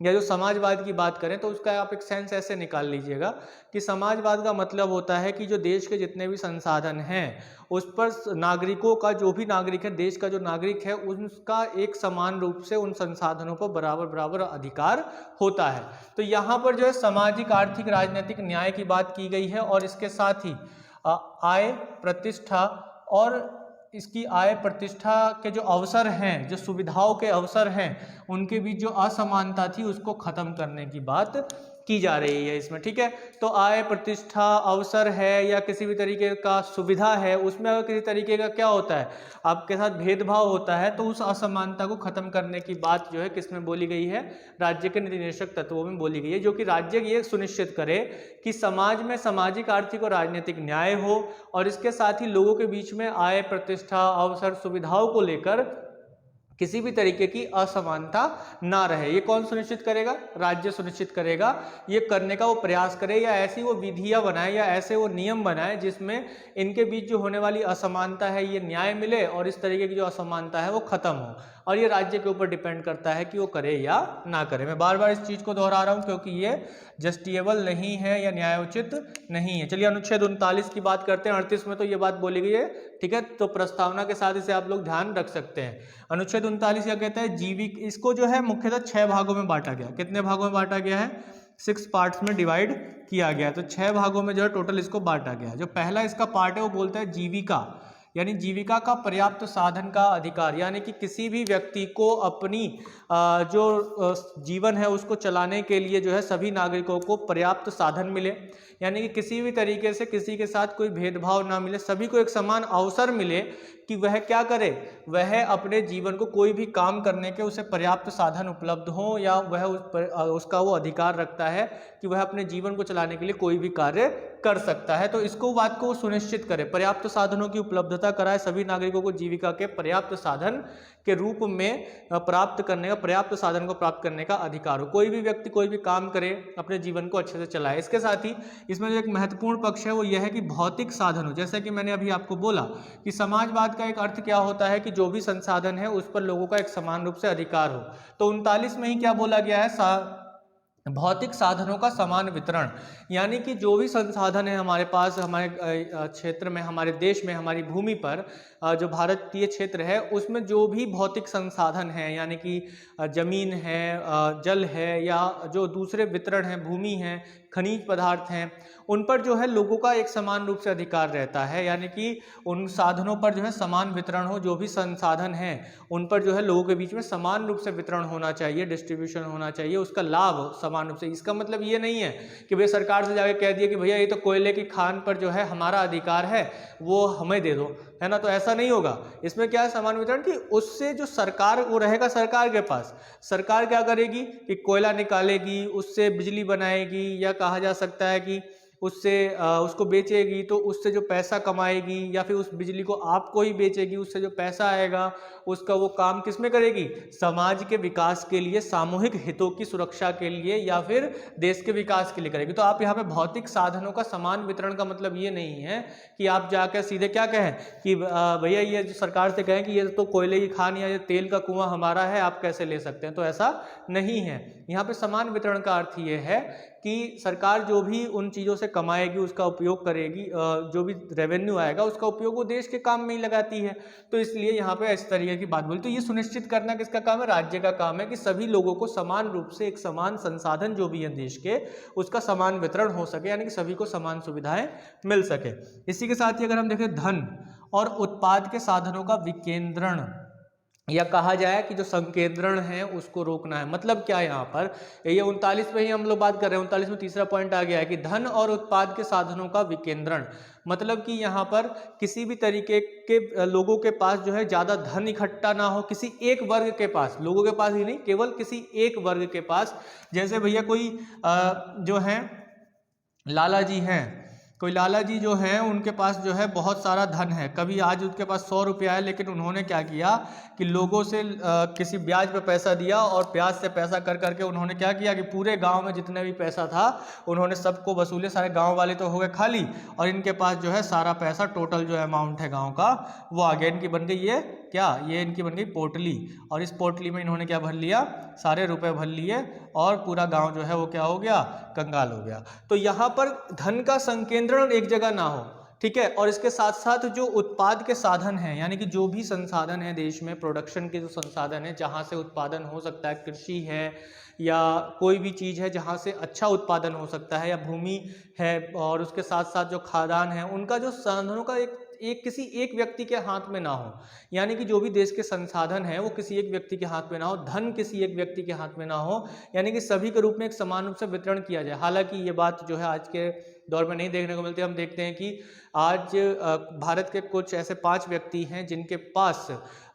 या जो समाजवाद की बात करें तो उसका आप एक सेंस ऐसे निकाल लीजिएगा कि समाजवाद का मतलब होता है कि जो देश के जितने भी संसाधन हैं उस पर नागरिकों का, जो भी नागरिक है, देश का जो नागरिक है, उसका एक समान रूप से उन संसाधनों पर बराबर बराबर अधिकार होता है। तो यहाँ पर जो है सामाजिक, आर्थिक, राजनीतिक न्याय की बात की गई है और इसके साथ ही आय, प्रतिष्ठा और इसकी आय प्रतिष्ठा के जो अवसर हैं, जो सुविधाओं के अवसर हैं, उनके बीच जो असमानता थी उसको खत्म करने की बात की जा रही है इसमें। ठीक है, तो आय, प्रतिष्ठा, अवसर है या किसी भी तरीके का सुविधा है, उसमें अगर किसी तरीके का क्या होता है, आपके साथ भेदभाव होता है, तो उस असमानता को खत्म करने की बात जो है किसमें बोली गई है? राज्य के नीति निर्देशक तत्वों में बोली गई है, जो कि राज्य ये सुनिश्चित करे कि समाज में सामाजिक, आर्थिक और राजनीतिक न्याय हो और इसके साथ ही लोगों के बीच में आय, प्रतिष्ठा, अवसर, सुविधाओं को लेकर किसी भी तरीके की असमानता ना रहे। ये कौन सुनिश्चित करेगा? राज्य सुनिश्चित करेगा। ये करने का वो प्रयास करे या ऐसी वो विधियां बनाए या ऐसे वो नियम बनाए जिसमें इनके बीच जो होने वाली असमानता है ये न्याय मिले और इस तरीके की जो असमानता है वो खत्म हो। और ये राज्य के ऊपर डिपेंड करता है कि वो करे या ना करे। मैं बार बार इस चीज को दोहरा रहा हूं क्योंकि ये जस्टिएबल नहीं है या न्यायोचित नहीं है। चलिए अनुच्छेद 39 की बात करते हैं। 38 में तो ये बात बोली गई है, ठीक है, तो प्रस्तावना के साथ इसे आप लोग ध्यान रख सकते हैं। अनुच्छेद 39 क्या कहता है? जीविक, इसको जो है मुख्यतः 6 भागों में बांटा गया। कितने भागों में बांटा गया है? 6 पार्ट्स में डिवाइड किया गया। तो 6 भागों में जो है टोटल इसको बांटा गया। जो पहला इसका पार्ट है वो बोलता है जीविका, यानी जीविका का पर्याप्त साधन का अधिकार, यानी कि किसी भी व्यक्ति को अपनी जो जीवन है उसको चलाने के लिए जो है सभी नागरिकों को पर्याप्त साधन मिले, यानी कि किसी भी तरीके से किसी के साथ कोई भेदभाव ना मिले, सभी को एक समान अवसर मिले कि वह क्या करे, वह अपने जीवन को कोई भी काम करने के उसे पर्याप्त साधन उपलब्ध हो या वह उसका वो अधिकार रखता है कि वह अपने जीवन को चलाने के लिए कोई भी कार्य कर सकता है। तो इसको बात को सुनिश्चित करे, पर्याप्त साधनों की उपलब्धता कराए, सभी नागरिकों को जीविका के पर्याप्त साधन के रूप में प्राप्त करने का, पर्याप्त साधन को प्राप्त करने का अधिकार हो। कोई भी व्यक्ति कोई भी काम करे, अपने जीवन को अच्छे से चलाए। इसके साथ ही इसमें जो एक महत्वपूर्ण पक्ष है वो यह है कि भौतिक साधन हो। जैसे कि मैंने अभी आपको बोला कि समाजवाद का एक अर्थ क्या होता है कि जो भी संसाधन है उस पर लोगों का एक समान रूप से अधिकार हो। तो 39 में ही क्या बोला गया है? भौतिक साधनों का समान वितरण, यानी कि जो भी संसाधन है हमारे पास, हमारे क्षेत्र में, हमारे देश में, हमारी भूमि पर, जो भारतीय क्षेत्र है उसमें जो भी भौतिक संसाधन हैं, यानी कि जमीन है, जल है या जो दूसरे वितरण हैं, भूमि है, खनिज पदार्थ हैं, उन पर जो है लोगों का एक समान रूप से अधिकार रहता है, यानी कि उन साधनों पर जो है समान वितरण हो। जो भी संसाधन हैं उन पर जो है लोगों के बीच में समान रूप से वितरण होना चाहिए, डिस्ट्रीब्यूशन होना चाहिए, उसका लाभ समान रूप से। इसका मतलब ये नहीं है कि भाई सरकार से जाके कह दिया कि भैया ये तो कोयले की खान पर जो है हमारा अधिकार है वो हमें दे दो, है ना, तो ऐसा नहीं होगा। इसमें क्या है? समान वितरण कि उससे जो सरकार, वो रहेगा सरकार के पास। सरकार क्या करेगी कि कोयला निकालेगी, उससे बिजली बनाएगी, या कहा जा सकता है कि उससे उसको बेचेगी तो उससे जो पैसा कमाएगी, या फिर उस बिजली को आपको ही बेचेगी, उससे जो पैसा आएगा उसका वो काम किस में करेगी, समाज के विकास के लिए, सामूहिक हितों की सुरक्षा के लिए, या फिर देश के विकास के लिए करेगी। तो आप यहाँ पे भौतिक साधनों का समान वितरण का मतलब ये नहीं है कि आप जाकर सीधे क्या कहें कि भैया ये जो सरकार से कहें कि ये तो कोयले की खान या ये तेल का कुआं हमारा है, आप कैसे ले सकते हैं, तो ऐसा नहीं है। यहाँ पे समान वितरण का अर्थ ये है कि सरकार जो भी उन चीज़ों से कमाएगी उसका उपयोग करेगी, जो भी रेवेन्यू आएगा उसका उपयोग वो देश के काम में ही लगाती है। तो इसलिए यहाँ पे इस तरीके की बात बोली। तो ये सुनिश्चित करना किसका काम है, राज्य का काम है कि सभी लोगों को समान रूप से एक समान संसाधन जो भी है देश के उसका समान वितरण हो सके, यानी कि सभी को समान सुविधाएं मिल सके। इसी के साथ ही अगर हम देखें धन और उत्पाद के साधनों का विकेंद्रण, या कहा जाए कि जो संकेंद्रण है उसको रोकना है। मतलब क्या है यहाँ पर, ये 39 में ही हम लोग बात कर रहे हैं, 39 में तीसरा पॉइंट आ गया है कि धन और उत्पाद के साधनों का विकेंद्रण। मतलब कि यहाँ पर किसी भी तरीके के लोगों के पास जो है ज़्यादा धन इकट्ठा ना हो, किसी एक वर्ग के पास, लोगों के पास ही नहीं, केवल किसी एक वर्ग के पास। जैसे भैया कोई जो है लाला जी हैं, कोई लाला जी जो हैं उनके पास जो है बहुत सारा धन है, कभी आज उनके पास 100 रुपया है, लेकिन उन्होंने क्या किया कि लोगों से किसी ब्याज पे पैसा दिया और ब्याज से पैसा कर करके उन्होंने क्या किया कि पूरे गांव में जितने भी पैसा था उन्होंने सबको वसूले, सारे गांव वाले तो हो गए खाली, और इनके पास जो है सारा पैसा टोटल जो अमाउंट है गाँव का वो आ गया। इनकी बन गई ये क्या, ये इनकी बन गई पोटली, और इस पोटली में इन्होंने क्या भर लिया, सारे रुपए भर लिए, और पूरा गांव जो है वो क्या हो गया, कंगाल हो गया। तो यहाँ पर धन का संकेंद्रण एक जगह ना हो, ठीक है। और इसके साथ साथ जो उत्पाद के साधन हैं, यानी कि जो भी संसाधन है देश में, प्रोडक्शन के जो संसाधन है जहाँ से उत्पादन हो सकता है, कृषि है या कोई भी चीज़ है जहाँ से अच्छा उत्पादन हो सकता है, या भूमि है, और उसके साथ साथ जो खादान है, उनका जो साधनों का एक किसी एक व्यक्ति के हाथ में ना हो, यानी कि जो भी देश के संसाधन है वो किसी एक व्यक्ति के हाथ में ना हो, धन किसी एक व्यक्ति के हाथ में ना हो, यानी कि सभी के रूप में एक समान रूप से वितरण किया जाए। हालांकि ये बात जो है आज के दौर में नहीं देखने को मिलती। हम देखते हैं कि आज भारत के कुछ ऐसे 5 व्यक्ति हैं जिनके पास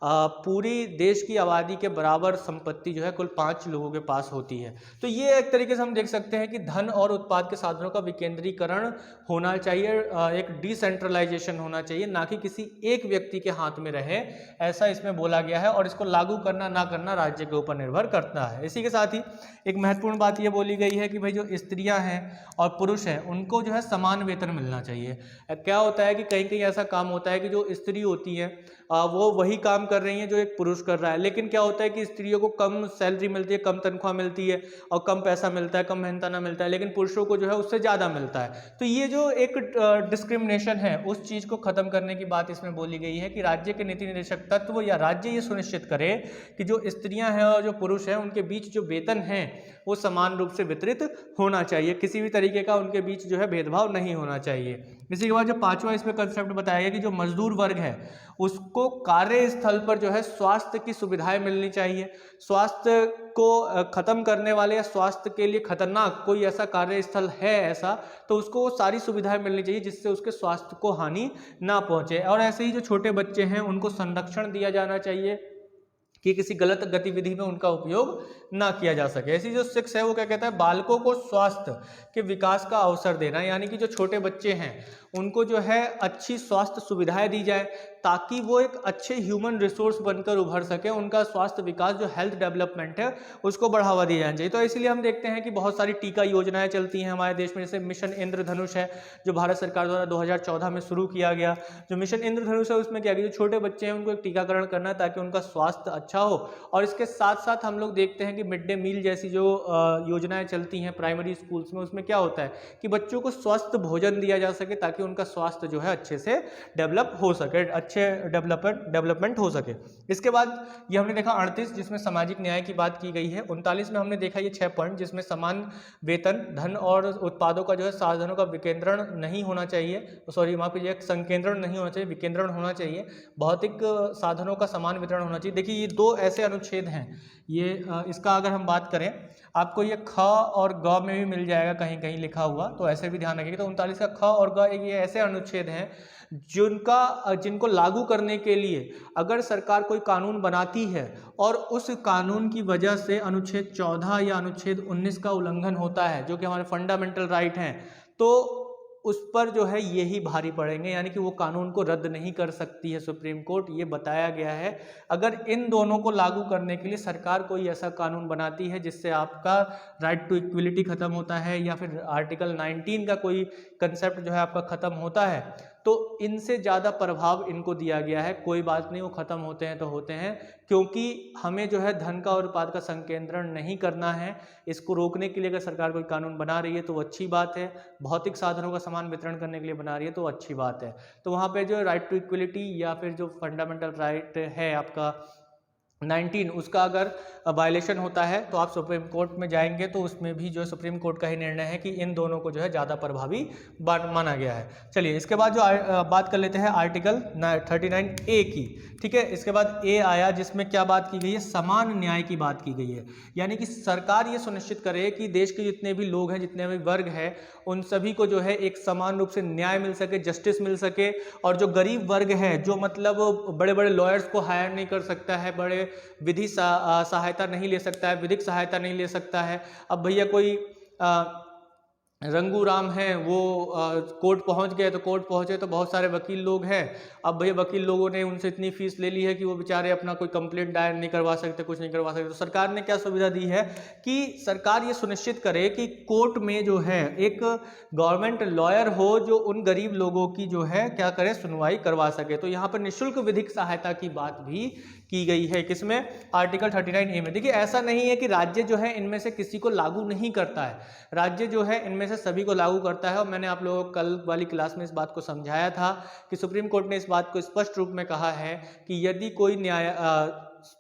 पूरी देश की आबादी के बराबर संपत्ति जो है कुल 5 लोगों के पास होती है। तो ये एक तरीके से हम देख सकते हैं कि धन और उत्पाद के साधनों का विकेंद्रीकरण होना चाहिए, एक डिसेंट्रलाइजेशन होना चाहिए, ना कि किसी एक व्यक्ति के हाथ में रहे, ऐसा इसमें बोला गया है। और इसको लागू करना ना करना राज्य के ऊपर निर्भर करता है। इसी के साथ ही एक महत्वपूर्ण बात ये बोली गई है कि भाई जो स्त्रियां हैं और पुरुष हैं उनको जो है समान वेतन मिलना चाहिए। क्या होता है कि कहीं कहीं ऐसा काम होता है कि जो स्त्री होती है वो वही काम कर रही है जो एक पुरुष कर रहा है, लेकिन क्या होता है कि स्त्रियों को कम सैलरी मिलती है, कम तनख्वाह मिलती है और कम पैसा मिलता है, कम मेहनताना मिलता है, लेकिन पुरुषों को जो है उससे ज़्यादा मिलता है। तो ये जो एक डिस्क्रिमिनेशन है उस चीज़ को खत्म करने की बात इसमें बोली गई है कि राज्य के नीति निर्देशक तत्व या राज्य ये सुनिश्चित करे कि जो स्त्रियां हैं और जो पुरुष हैं उनके बीच जो वेतन है वो समान रूप से वितरित होना चाहिए, किसी भी तरीके का उनके बीच जो है भेदभाव नहीं होना चाहिए। इसी के बाद जो 5वां इसमें कंसेप्ट बताया गया कि जो मजदूर वर्ग है उसको कार्यस्थल पर जो है स्वास्थ्य की सुविधाएं मिलनी चाहिए। स्वास्थ्य को खत्म करने वाले या स्वास्थ्य के लिए खतरनाक कोई ऐसा कार्यस्थल है ऐसा, तो उसको सारी सुविधाएं मिलनी चाहिए जिससे उसके स्वास्थ्य को हानि ना पहुंचे। और ऐसे ही जो छोटे बच्चे हैं उनको संरक्षण दिया जाना चाहिए कि किसी गलत गतिविधि में उनका उपयोग ना किया जा सके। ऐसी जो 6 है वो क्या कहता है, बालकों को स्वास्थ्य के विकास का अवसर देना, यानी कि जो छोटे बच्चे हैं उनको जो है अच्छी स्वास्थ्य सुविधाएं दी जाए ताकि वो एक अच्छे ह्यूमन रिसोर्स बनकर उभर सके, उनका स्वास्थ्य विकास जो हेल्थ डेवलपमेंट है उसको बढ़ावा दिया जाना चाहिए। तो इसलिए हम देखते हैं कि बहुत सारी टीका योजनाएं चलती हैं हमारे देश में, जैसे मिशन इंद्रधनुष है जो भारत सरकार द्वारा 2014 में शुरू किया गया। जो मिशन इंद्रधनुष है उसमें क्या किया, जो छोटे बच्चे हैं उनको एक टीकाकरण करना ताकि उनका स्वास्थ्य अच्छा हो। और इसके साथ साथ हम लोग देखते हैं कि मिड डे मील जैसी जो योजनाएं चलती हैं प्राइमरी स्कूल्स में, उसमें क्या होता है कि बच्चों को स्वस्थ भोजन दिया जा सके ताकि उनका स्वास्थ्य जो है अच्छे से डेवलप हो सके, अच्छे डेवलपमेंट हो सके। इसके बाद ये हमने देखा 38 जिसमें सामाजिक न्याय की बात की गई है। 39 में हमने देखा ये 6 पॉइंट जिसमें समान वेतन, धन और उत्पादों का जो है साधनों का विकेंद्रण नहीं होना चाहिए, सॉरी माफ कीजिए, संकेंद्रण नहीं होना चाहिए, विकेंद्रण होना चाहिए, भौतिक साधनों का समान वितरण होना चाहिए। देखिए ये 2 ऐसे अनुच्छेद हैं, ये इसका अगर हम बात करें आपको ये ख और ग में भी मिल जाएगा कहीं कहीं लिखा हुआ, तो ऐसे भी ध्यान रखिएगा। तो 39 का ख और ग ये ऐसे अनुच्छेद हैं जिनको लागू करने के लिए अगर सरकार कोई कानून बनाती है और उस कानून की वजह से अनुच्छेद 14 या अनुच्छेद 19 का उल्लंघन होता है जो कि हमारे फंडामेंटल राइट हैं, तो उस पर जो है ये ही भारी पड़ेंगे, यानी कि वो कानून को रद्द नहीं कर सकती है सुप्रीम कोर्ट, ये बताया गया है। अगर इन दोनों को लागू करने के लिए सरकार कोई ऐसा कानून बनाती है जिससे आपका राइट टू इक्वलिटी खत्म होता है या फिर आर्टिकल 19 का कोई कंसेप्ट जो है आपका खत्म होता है, तो इनसे ज़्यादा प्रभाव इनको दिया गया है। कोई बात नहीं, वो खत्म होते हैं तो होते हैं, क्योंकि हमें जो है धन का और उत्पाद का संकेंद्रण नहीं करना है। इसको रोकने के लिए अगर सरकार कोई कानून बना रही है तो अच्छी बात है, भौतिक साधनों का समान वितरण करने के लिए बना रही है तो अच्छी बात है। तो वहाँ पे जो राइट टू इक्वलिटी या फिर जो फंडामेंटल राइट है आपका 19, उसका अगर वायलेशन होता है तो आप सुप्रीम कोर्ट में जाएंगे, तो उसमें भी जो सुप्रीम कोर्ट का ही निर्णय है कि इन दोनों को जो है ज़्यादा प्रभावी माना गया है। चलिए इसके बाद जो बात कर लेते हैं आर्टिकल 39A की। ठीक है, इसके बाद ए आया जिसमें क्या बात की गई है, समान न्याय की बात की गई है। यानी कि सरकार ये सुनिश्चित करे कि देश के जितने भी लोग हैं, जितने भी वर्ग हैं, उन सभी को जो है एक समान रूप से न्याय मिल सके, जस्टिस मिल सके। और जो गरीब वर्ग है, जो मतलब बड़े बड़े लॉयर्स को हायर नहीं कर सकता है, बड़े विधि सहायता नहीं ले सकता है, विधिक सहायता नहीं ले सकता है। अब भैया कोई रंगू राम हैं, वो कोर्ट पहुंच गए, तो कोर्ट पहुंचे तो बहुत सारे वकील लोग हैं। अब भैया वकील लोगों ने उनसे इतनी फीस ले ली है कि वो बेचारे अपना कोई कंप्लेंट दायर नहीं करवा सकते, कुछ नहीं करवा सकते। तो सरकार ने क्या सुविधा दी है कि सरकार ये सुनिश्चित करे कि कोर्ट में जो है एक गवर्नमेंट लॉयर हो जो उन गरीब लोगों की जो है क्या करे, सुनवाई करवा सके। तो यहाँ पर निःशुल्क विधिक सहायता की बात भी की गई है, किसमें, आर्टिकल 39A में। देखिए ऐसा नहीं है कि राज्य जो है इनमें से किसी को लागू नहीं करता है, राज्य जो है इनमें से सभी को लागू करता है। और मैंने आप लोगों को कल वाली क्लास में इस बात को समझाया था कि सुप्रीम कोर्ट ने इस बात को स्पष्ट रूप में कहा है कि यदि कोई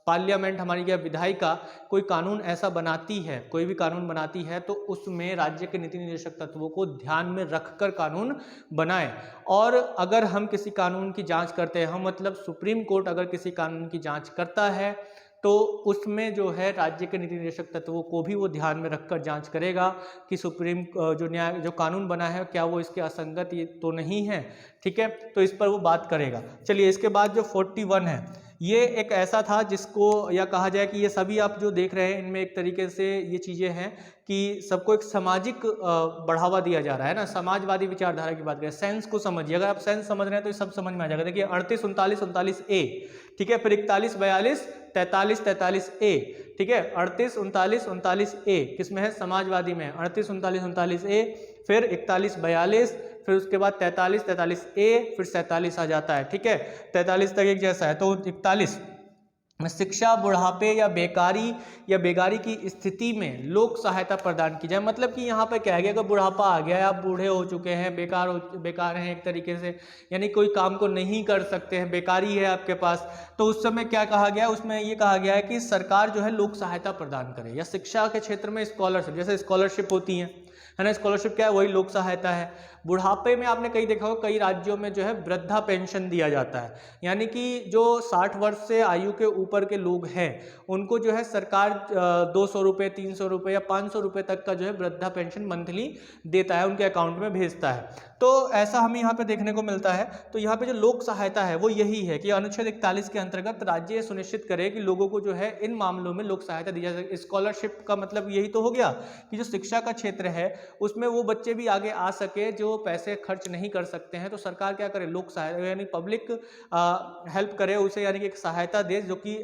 पार्लियामेंट, हमारी क्या विधायिका कोई कानून ऐसा बनाती है, कोई भी कानून बनाती है, तो उसमें राज्य के नीति निर्देशक तत्वों को ध्यान में रखकर कानून बनाए। और अगर हम किसी कानून की जांच करते हैं, हम मतलब सुप्रीम कोर्ट अगर किसी कानून की जांच करता है तो उसमें जो है राज्य के नीति निर्देशक तत्वों को भी वो ध्यान में रखकर जांच करेगा कि सुप्रीम जो कानून बना है क्या वो इसके असंगत तो नहीं है। ठीक है, तो इस पर वो बात करेगा। चलिए इसके बाद जो 41 है, ये एक ऐसा था जिसको या कहा जाए कि ये सभी आप जो देख रहे हैं इनमें एक तरीके से ये चीज़ें हैं कि सबको एक सामाजिक बढ़ावा दिया जा रहा है ना, समाजवादी विचारधारा की बात करें। सेंस को समझिए, अगर आप सेंस समझ रहे हैं तो ये सब समझ में आ जाएगा। देखिए 38, 39, 39A, ठीक है, फिर 41, 42, 43, 43A, ठीक है, 38, 39, 39A किसमें है, समाजवादी में। 38, 39, 39A, फिर 41, 42, फिर उसके बाद 43, 43A, फिर 47 आ जाता है। ठीक है, 43 तक एक जैसा है। तो 41 शिक्षा, बुढ़ापे या बेकारी की स्थिति में लोक सहायता प्रदान की जाए। मतलब कि यहाँ पे क्या है कि अगर बुढ़ापा आ गया है, आप बूढ़े हो चुके हैं, बेकार हैं एक तरीके से, यानी कोई काम को नहीं कर सकते हैं, बेकारी है आपके पास, तो उस समय क्या कहा गया, उसमें ये कहा गया है कि सरकार जो है लोक सहायता प्रदान करे। या शिक्षा के क्षेत्र में स्कॉलरशिप, जैसे स्कॉलरशिप होती है ना, स्कॉलरशिप क्या है, वही लोक सहायता है। बुढ़ापे में आपने कई देखा होगा, कई राज्यों में जो है वृद्धा पेंशन दिया जाता है, यानी कि जो 60 वर्ष से आयु के ऊपर के लोग हैं उनको जो है सरकार 200 रुपये, 300 रुपये या 500 रुपये तक का जो है वृद्धा पेंशन मंथली देता है, उनके अकाउंट में भेजता है। तो ऐसा हमें यहाँ पे देखने को मिलता है। तो यहाँ पे जो लोक सहायता है वो यही है कि अनुच्छेद 41 के अंतर्गत राज्य सुनिश्चित करे कि लोगों को जो है इन मामलों में लोक सहायता दी जा सके। स्कॉलरशिप का मतलब यही तो हो गया कि जो शिक्षा का क्षेत्र है उसमें वो बच्चे भी आगे आ सके जो पैसे खर्च नहीं कर सकते हैं। तो सरकार क्या करे, लोक सहायता यानी पब्लिक हेल्प करे उसे, यानी कि एक सहायता दे जो कि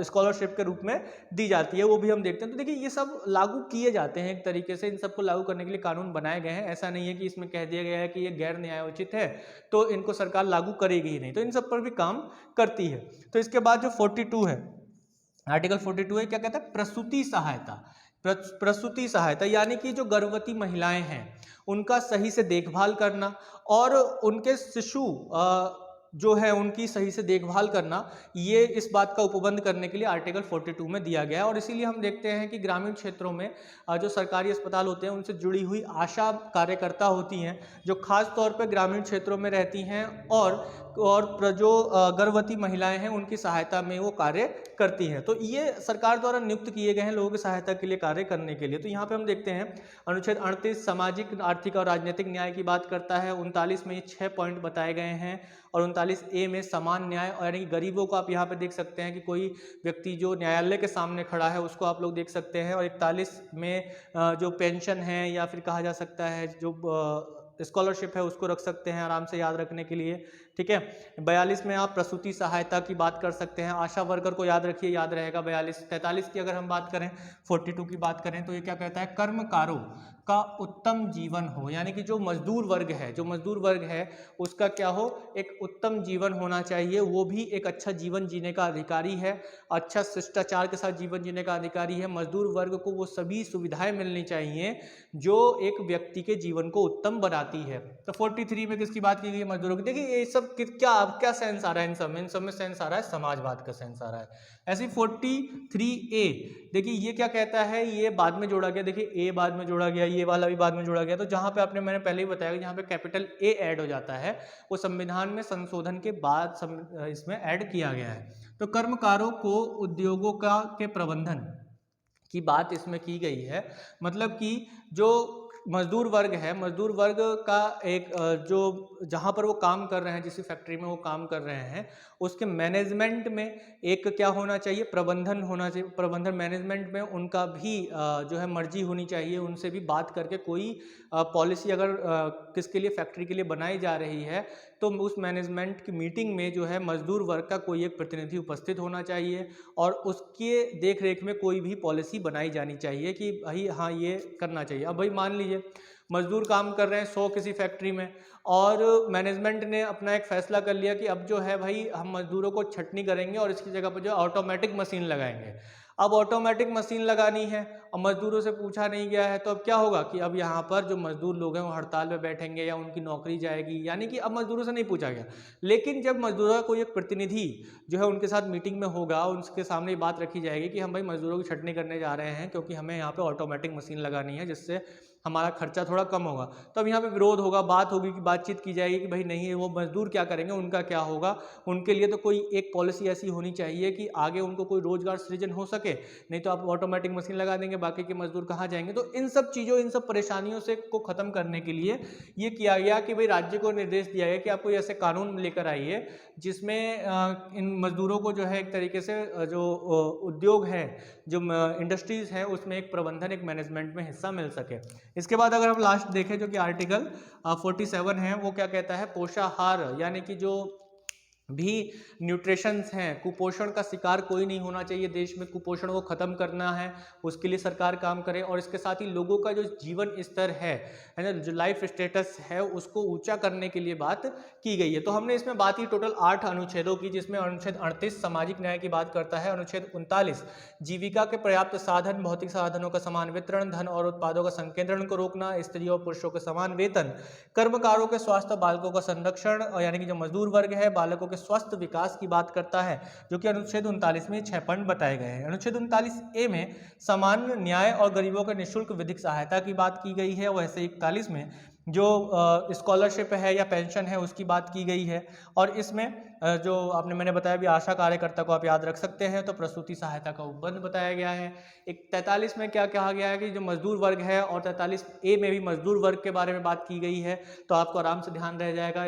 स्कॉलरशिप के रूप में दी जाती है, वो भी हम देखते हैं। तो देखिए ये सब लागू किए जाते हैं एक तरीके से, इन सबको लागू करने के लिए कानून बनाए गए हैं। ऐसा नहीं है कि इसमें कह दिया गया है कि ये गैर न्यायोचित है तो इनको सरकार लागू करेगी ही नहीं, तो इन सब पर भी काम करती है। तो इसके बाद जो 42 है, आर्टिकल 42 है, क्या कहता है, प्रसूति सहायता। प्रसूति सहायता यानी कि जो गर्भवती महिलाएं हैं उनका सही से देखभाल करना और उनके शिशु जो है उनकी सही से देखभाल करना, ये इस बात का उपबंध करने के लिए आर्टिकल 42 में दिया गया है। और इसीलिए हम देखते हैं कि ग्रामीण क्षेत्रों में जो सरकारी अस्पताल होते हैं उनसे जुड़ी हुई आशा कार्यकर्ता होती हैं जो खास तौर पर ग्रामीण क्षेत्रों में रहती हैं और जो गर्भवती महिलाएं हैं उनकी सहायता में वो कार्य करती हैं। तो ये सरकार द्वारा नियुक्त किए गए हैं लोगों की सहायता के लिए, कार्य करने के लिए। तो यहाँ पे हम देखते हैं अनुच्छेद 38 सामाजिक, आर्थिक और राजनीतिक न्याय की बात करता है। 39 में ये 6 पॉइंट बताए गए हैं और 39A में समान न्याय, और यानी कि गरीबों को आप यहाँ पे देख सकते हैं कि कोई व्यक्ति जो न्यायालय के सामने खड़ा है उसको आप लोग देख सकते हैं। और 41 में जो पेंशन है या फिर कहा जा सकता है जो स्कॉलरशिप है उसको रख सकते हैं आराम से याद रखने के लिए, ठीक है। 42 में आप प्रसूति सहायता की बात कर सकते हैं, आशा वर्कर को याद रखिए, याद रहेगा 42। 43 की अगर हम बात करें, 42 की बात करें तो ये क्या कहता है, कर्मकारों का उत्तम जीवन हो, यानी कि जो मजदूर वर्ग है, जो मजदूर वर्ग है उसका क्या हो, एक उत्तम जीवन होना चाहिए, वो भी एक अच्छा जीवन जीने का अधिकारी है, अच्छा शिष्टाचार के साथ जीवन जीने का अधिकारी है। मजदूर वर्ग को वो सभी सुविधाएं मिलनी चाहिए जो एक व्यक्ति के जीवन को उत्तम बनाती है। तो 43 में किसकी बात की गई है, मजदूरों की। देखिए ये सब क्या सेंस आ रहा है, इन सब में सेंस आ रहा है समाजवाद का सेंस आ रहा है। ऐसे 43A देखिए ये क्या कहता है, ये बाद में जोड़ा गया, देखिए ए बाद में जोड़ा गया, ये वाला भी बाद में जोड़ा गया, तो जहां पे मैंने पहले ही बताया कि जहां पे कैपिटल ए ऐड हो जाता है वो संविधान में संशोधन के बाद इसमें ऐड किया गया है। तो कर्मकारों को उद्योगों के प्रबंधन की बात इसमें की गई है, मतलब कि जो मजदूर वर्ग है, मजदूर वर्ग का एक जो जहाँ पर वो काम कर रहे हैं, जिस फैक्ट्री में वो काम कर रहे हैं, उसके मैनेजमेंट में एक क्या होना चाहिए, प्रबंधन होना चाहिए। प्रबंधन मैनेजमेंट में उनका भी जो है मर्जी होनी चाहिए, उनसे भी बात करके कोई पॉलिसी अगर किसके लिए, फैक्ट्री के लिए बनाई जा रही है तो उस मैनेजमेंट की मीटिंग में जो है मजदूर वर्ग का कोई एक प्रतिनिधि उपस्थित होना चाहिए और उसके देख रेख में कोई भी पॉलिसी बनाई जानी चाहिए कि भाई हाँ ये करना चाहिए। अब भाई मान लीजिए मजदूर काम कर रहे हैं 100 किसी फैक्ट्री में और मैनेजमेंट ने अपना एक फैसला कर लिया कि अब जो है भाई हम मजदूरों को छटनी करेंगे और इसकी जगह पर जो ऑटोमेटिक मशीन लगाएंगे। अब ऑटोमेटिक मशीन लगानी है और मजदूरों से पूछा नहीं गया है, तो अब क्या होगा कि अब यहाँ पर जो मजदूर लोग हैं वो हड़ताल पे बैठेंगे या उनकी नौकरी जाएगी, यानी कि अब मजदूरों से नहीं पूछा गया। लेकिन जब मजदूरों का कोई एक प्रतिनिधि जो है उनके साथ मीटिंग में होगा, उनके सामने बात रखी जाएगी कि हम भाई मजदूरों की छटनी करने जा रहे हैं क्योंकि हमें यहाँ पे ऑटोमेटिक मशीन लगानी है जिससे हमारा खर्चा थोड़ा कम होगा। तो अब यहाँ पे विरोध होगा, बात होगी कि बातचीत की जाएगी कि भाई नहीं वो मजदूर क्या करेंगे, उनका क्या होगा, उनके लिए तो कोई एक पॉलिसी ऐसी होनी चाहिए कि आगे उनको कोई रोजगार सृजन हो सके, नहीं तो आप ऑटोमेटिक मशीन लगा देंगे, बाकी के मजदूर कहाँ जाएंगे। तो इन सब चीज़ों, इन सब परेशानियों से को ख़त्म करने के लिए ये किया गया कि भाई राज्य को निर्देश दिया गया कि आप कोई ऐसे कानून लेकर आइए जिसमें इन मजदूरों को जो है एक तरीके से जो उद्योग है, जो इंडस्ट्रीज़ है, उसमें एक प्रबंधन, एक मैनेजमेंट में हिस्सा मिल सके। इसके बाद अगर हम लास्ट देखें जो कि आर्टिकल 47 है, वो क्या कहता है, पोषाहार, यानी कि जो भी न्यूट्रिशंस हैं, कुपोषण का शिकार कोई नहीं होना चाहिए देश में, कुपोषण को ख़त्म करना है, उसके लिए सरकार काम करे। और इसके साथ ही लोगों का जो जीवन स्तर है ना, जो लाइफ स्टेटस है, उसको ऊंचा करने के लिए बात की गई है। तो हमने इसमें बात की टोटल 8 अनुच्छेदों की, जिसमें अनुच्छेद 38 सामाजिक न्याय की बात करता है, अनुच्छेद 39 जीविका के पर्याप्त साधन, भौतिक साधनों का समान वितरण, धन और उत्पादों का संकेंद्रण को रोकना, स्त्रियों और पुरुषों के समान वेतन, कर्मकारों के स्वास्थ्य, बालकों का संरक्षण, यानी कि जो मजदूर वर्ग है, बालकों के स्वस्थ विकास की बात करता है, जो कि अनुच्छेद 39 में 6 पॉइंट बताए गए हैं। अनुच्छेद 39A में सामान्य न्याय और गरीबों के निःशुल्क विधिक सहायता की बात की गई है। वैसे 41 में जो स्कॉलरशिप है या पेंशन है उसकी बात की गई है। और इसमें जो मैंने बताया भी, आशा कार्यकर्ता को आप याद रख सकते हैं, तो प्रसूति सहायता का उपबंध बताया गया है। 43 में क्या कहा गया है कि जो मजदूर वर्ग है, और 43A में भी मजदूर वर्ग के बारे में बात की गई है, तो आपको आराम से ध्यान रह जाएगा।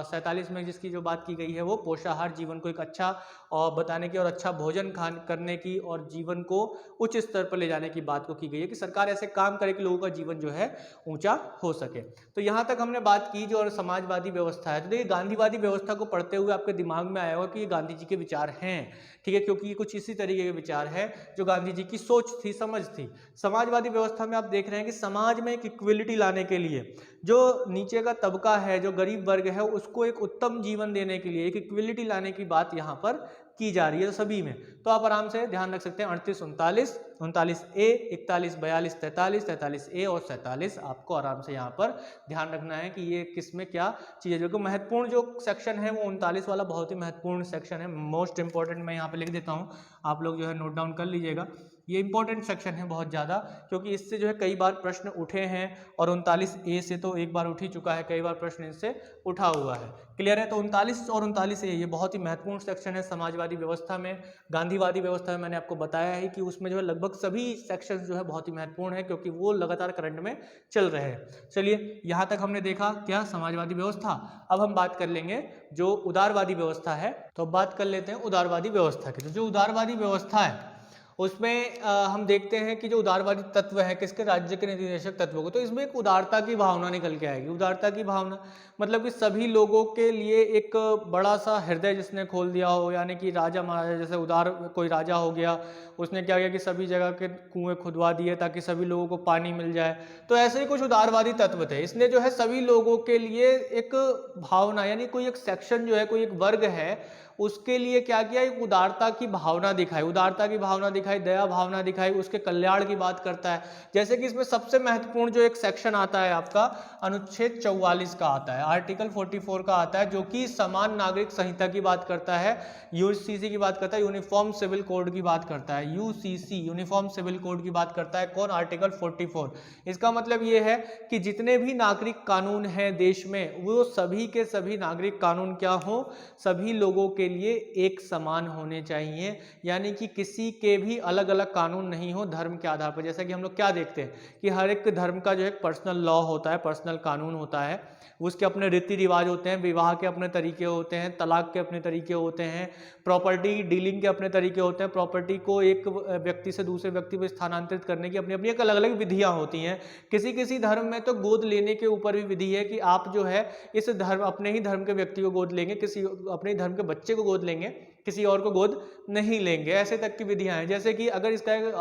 47 में जिसकी जो बात की गई है वो पोषाहार, जीवन को एक अच्छा और बताने की और अच्छा भोजन करने की और जीवन को उच्च स्तर पर ले जाने की बात को की गई है कि सरकार ऐसे काम करे कि लोगों का जीवन जो है ऊंचा हो सके। तो यहाँ तक हमने बात की जो समाजवादी व्यवस्था है। तो देखिए गांधीवादी व्यवस्था को पढ़ते हुए आपके दिमाग में आया होगा कि ये गांधी जी के विचार हैं, ठीक है, क्योंकि ये कुछ इसी तरीके के विचार है जो गांधी जी की सोच थी, समझ थी। समाजवादी व्यवस्था में आप देख रहे हैं कि समाज में एक इक्वलिटी लाने के लिए, जो नीचे का तबका है, जो गरीब वर्ग है, उसको एक उत्तम जीवन देने के लिए एक इक्वलिटी लाने की बात यहाँ पर की जा रही है सभी में। तो आप आराम से ध्यान रख सकते हैं 38, 39, 39A, 41, 42, 43, 43A और 47 आपको आराम से यहाँ पर ध्यान रखना है कि ये किस में क्या चीज़ें। जो महत्वपूर्ण जो सेक्शन है वो 39 वाला बहुत ही महत्वपूर्ण सेक्शन है, मोस्ट इंपॉर्टेंट। मैं यहाँ पे लिख देता हूँ, आप लोग जो है नोट डाउन कर लीजिएगा। ये इंपॉर्टेंट सेक्शन है बहुत ज़्यादा, क्योंकि इससे जो है कई बार प्रश्न उठे हैं और 39A से तो एक बार उठ ही चुका है, कई बार प्रश्न इससे उठा हुआ है। क्लियर है? तो 39 और 39A ये बहुत ही महत्वपूर्ण सेक्शन है समाजवादी व्यवस्था में। गांधीवादी व्यवस्था में मैंने आपको बताया है कि उसमें जो है लगभग सभी सेक्शंस जो है बहुत ही महत्वपूर्ण है, क्योंकि वो लगातार करंट में चल रहे हैं। चलिए यहाँ तक हमने देखा क्या समाजवादी व्यवस्था। अब हम बात कर लेंगे जो उदारवादी व्यवस्था है, तो बात कर लेते हैं उदारवादी व्यवस्था की। तो जो उदारवादी व्यवस्था है उसमें हम देखते हैं कि जो उदारवादी तत्व है किसके, राज्य के निदेशक तत्वों को, तो इसमें एक उदारता की भावना निकल के आएगी। उदारता की भावना मतलब कि सभी लोगों के लिए एक बड़ा सा हृदय जिसने खोल दिया हो, यानी कि राजा महाराजा जैसे उदार कोई राजा हो गया, उसने क्या किया कि सभी जगह के कुएं खुदवा दिए ताकि सभी लोगों को पानी मिल जाए। तो ऐसे ही कुछ उदारवादी तत्व थे। इसने जो है सभी लोगों के लिए एक भावना, यानी कोई एक सेक्शन जो है, कोई एक वर्ग है, उसके लिए क्या किया, एक उदारता की भावना दिखाई, उदारता की भावना दिखाई, दया भावना दिखाई, उसके कल्याण की बात करता है। जैसे कि इसमें सबसे महत्वपूर्ण जो एक सेक्शन आता है आपका अनुच्छेद 44 का आता है, आर्टिकल 44 का आता है, जो कि समान नागरिक संहिता की बात करता है, यूसीसी की बात करता है, यूनिफॉर्म सिविल कोड की बात करता है, यूसीसी यूनिफॉर्म सिविल कोड की बात करता है। कौन? आर्टिकल 44। इसका मतलब ये है कि जितने भी नागरिक कानून हैं देश में, वो सभी के सभी नागरिक कानून क्या हो, सभी लोगों के लिए एक समान होने चाहिए, यानी कि किसी के भी अलग अलग कानून नहीं हो धर्म के आधार पर। जैसा कि हम लोग क्या देखते हैं कि हर एक धर्म का जो एक पर्सनल लॉ होता है, पर्सनल कानून होता है, उसके अपने रीति रिवाज होते हैं, विवाह के अपने तरीके होते हैं, तलाक के अपने तरीके होते हैं, प्रॉपर्टी डीलिंग के अपने तरीके होते हैं, प्रॉपर्टी को एक व्यक्ति से दूसरे व्यक्ति पर स्थानांतरित करने की अपनी अपनी एक अलग अलग विधियां होती हैं। किसी किसी धर्म में तो गोद लेने के ऊपर भी विधि है कि आप जो है इस धर्म, अपने ही धर्म के व्यक्ति को गोद लेंगे, किसी अपने ही धर्म के बच्चे को गोद लेंगे, किसी और को गोद नहीं लेंगे, ऐसे तक की विधियां हैं। जैसे कि अगर इसका एक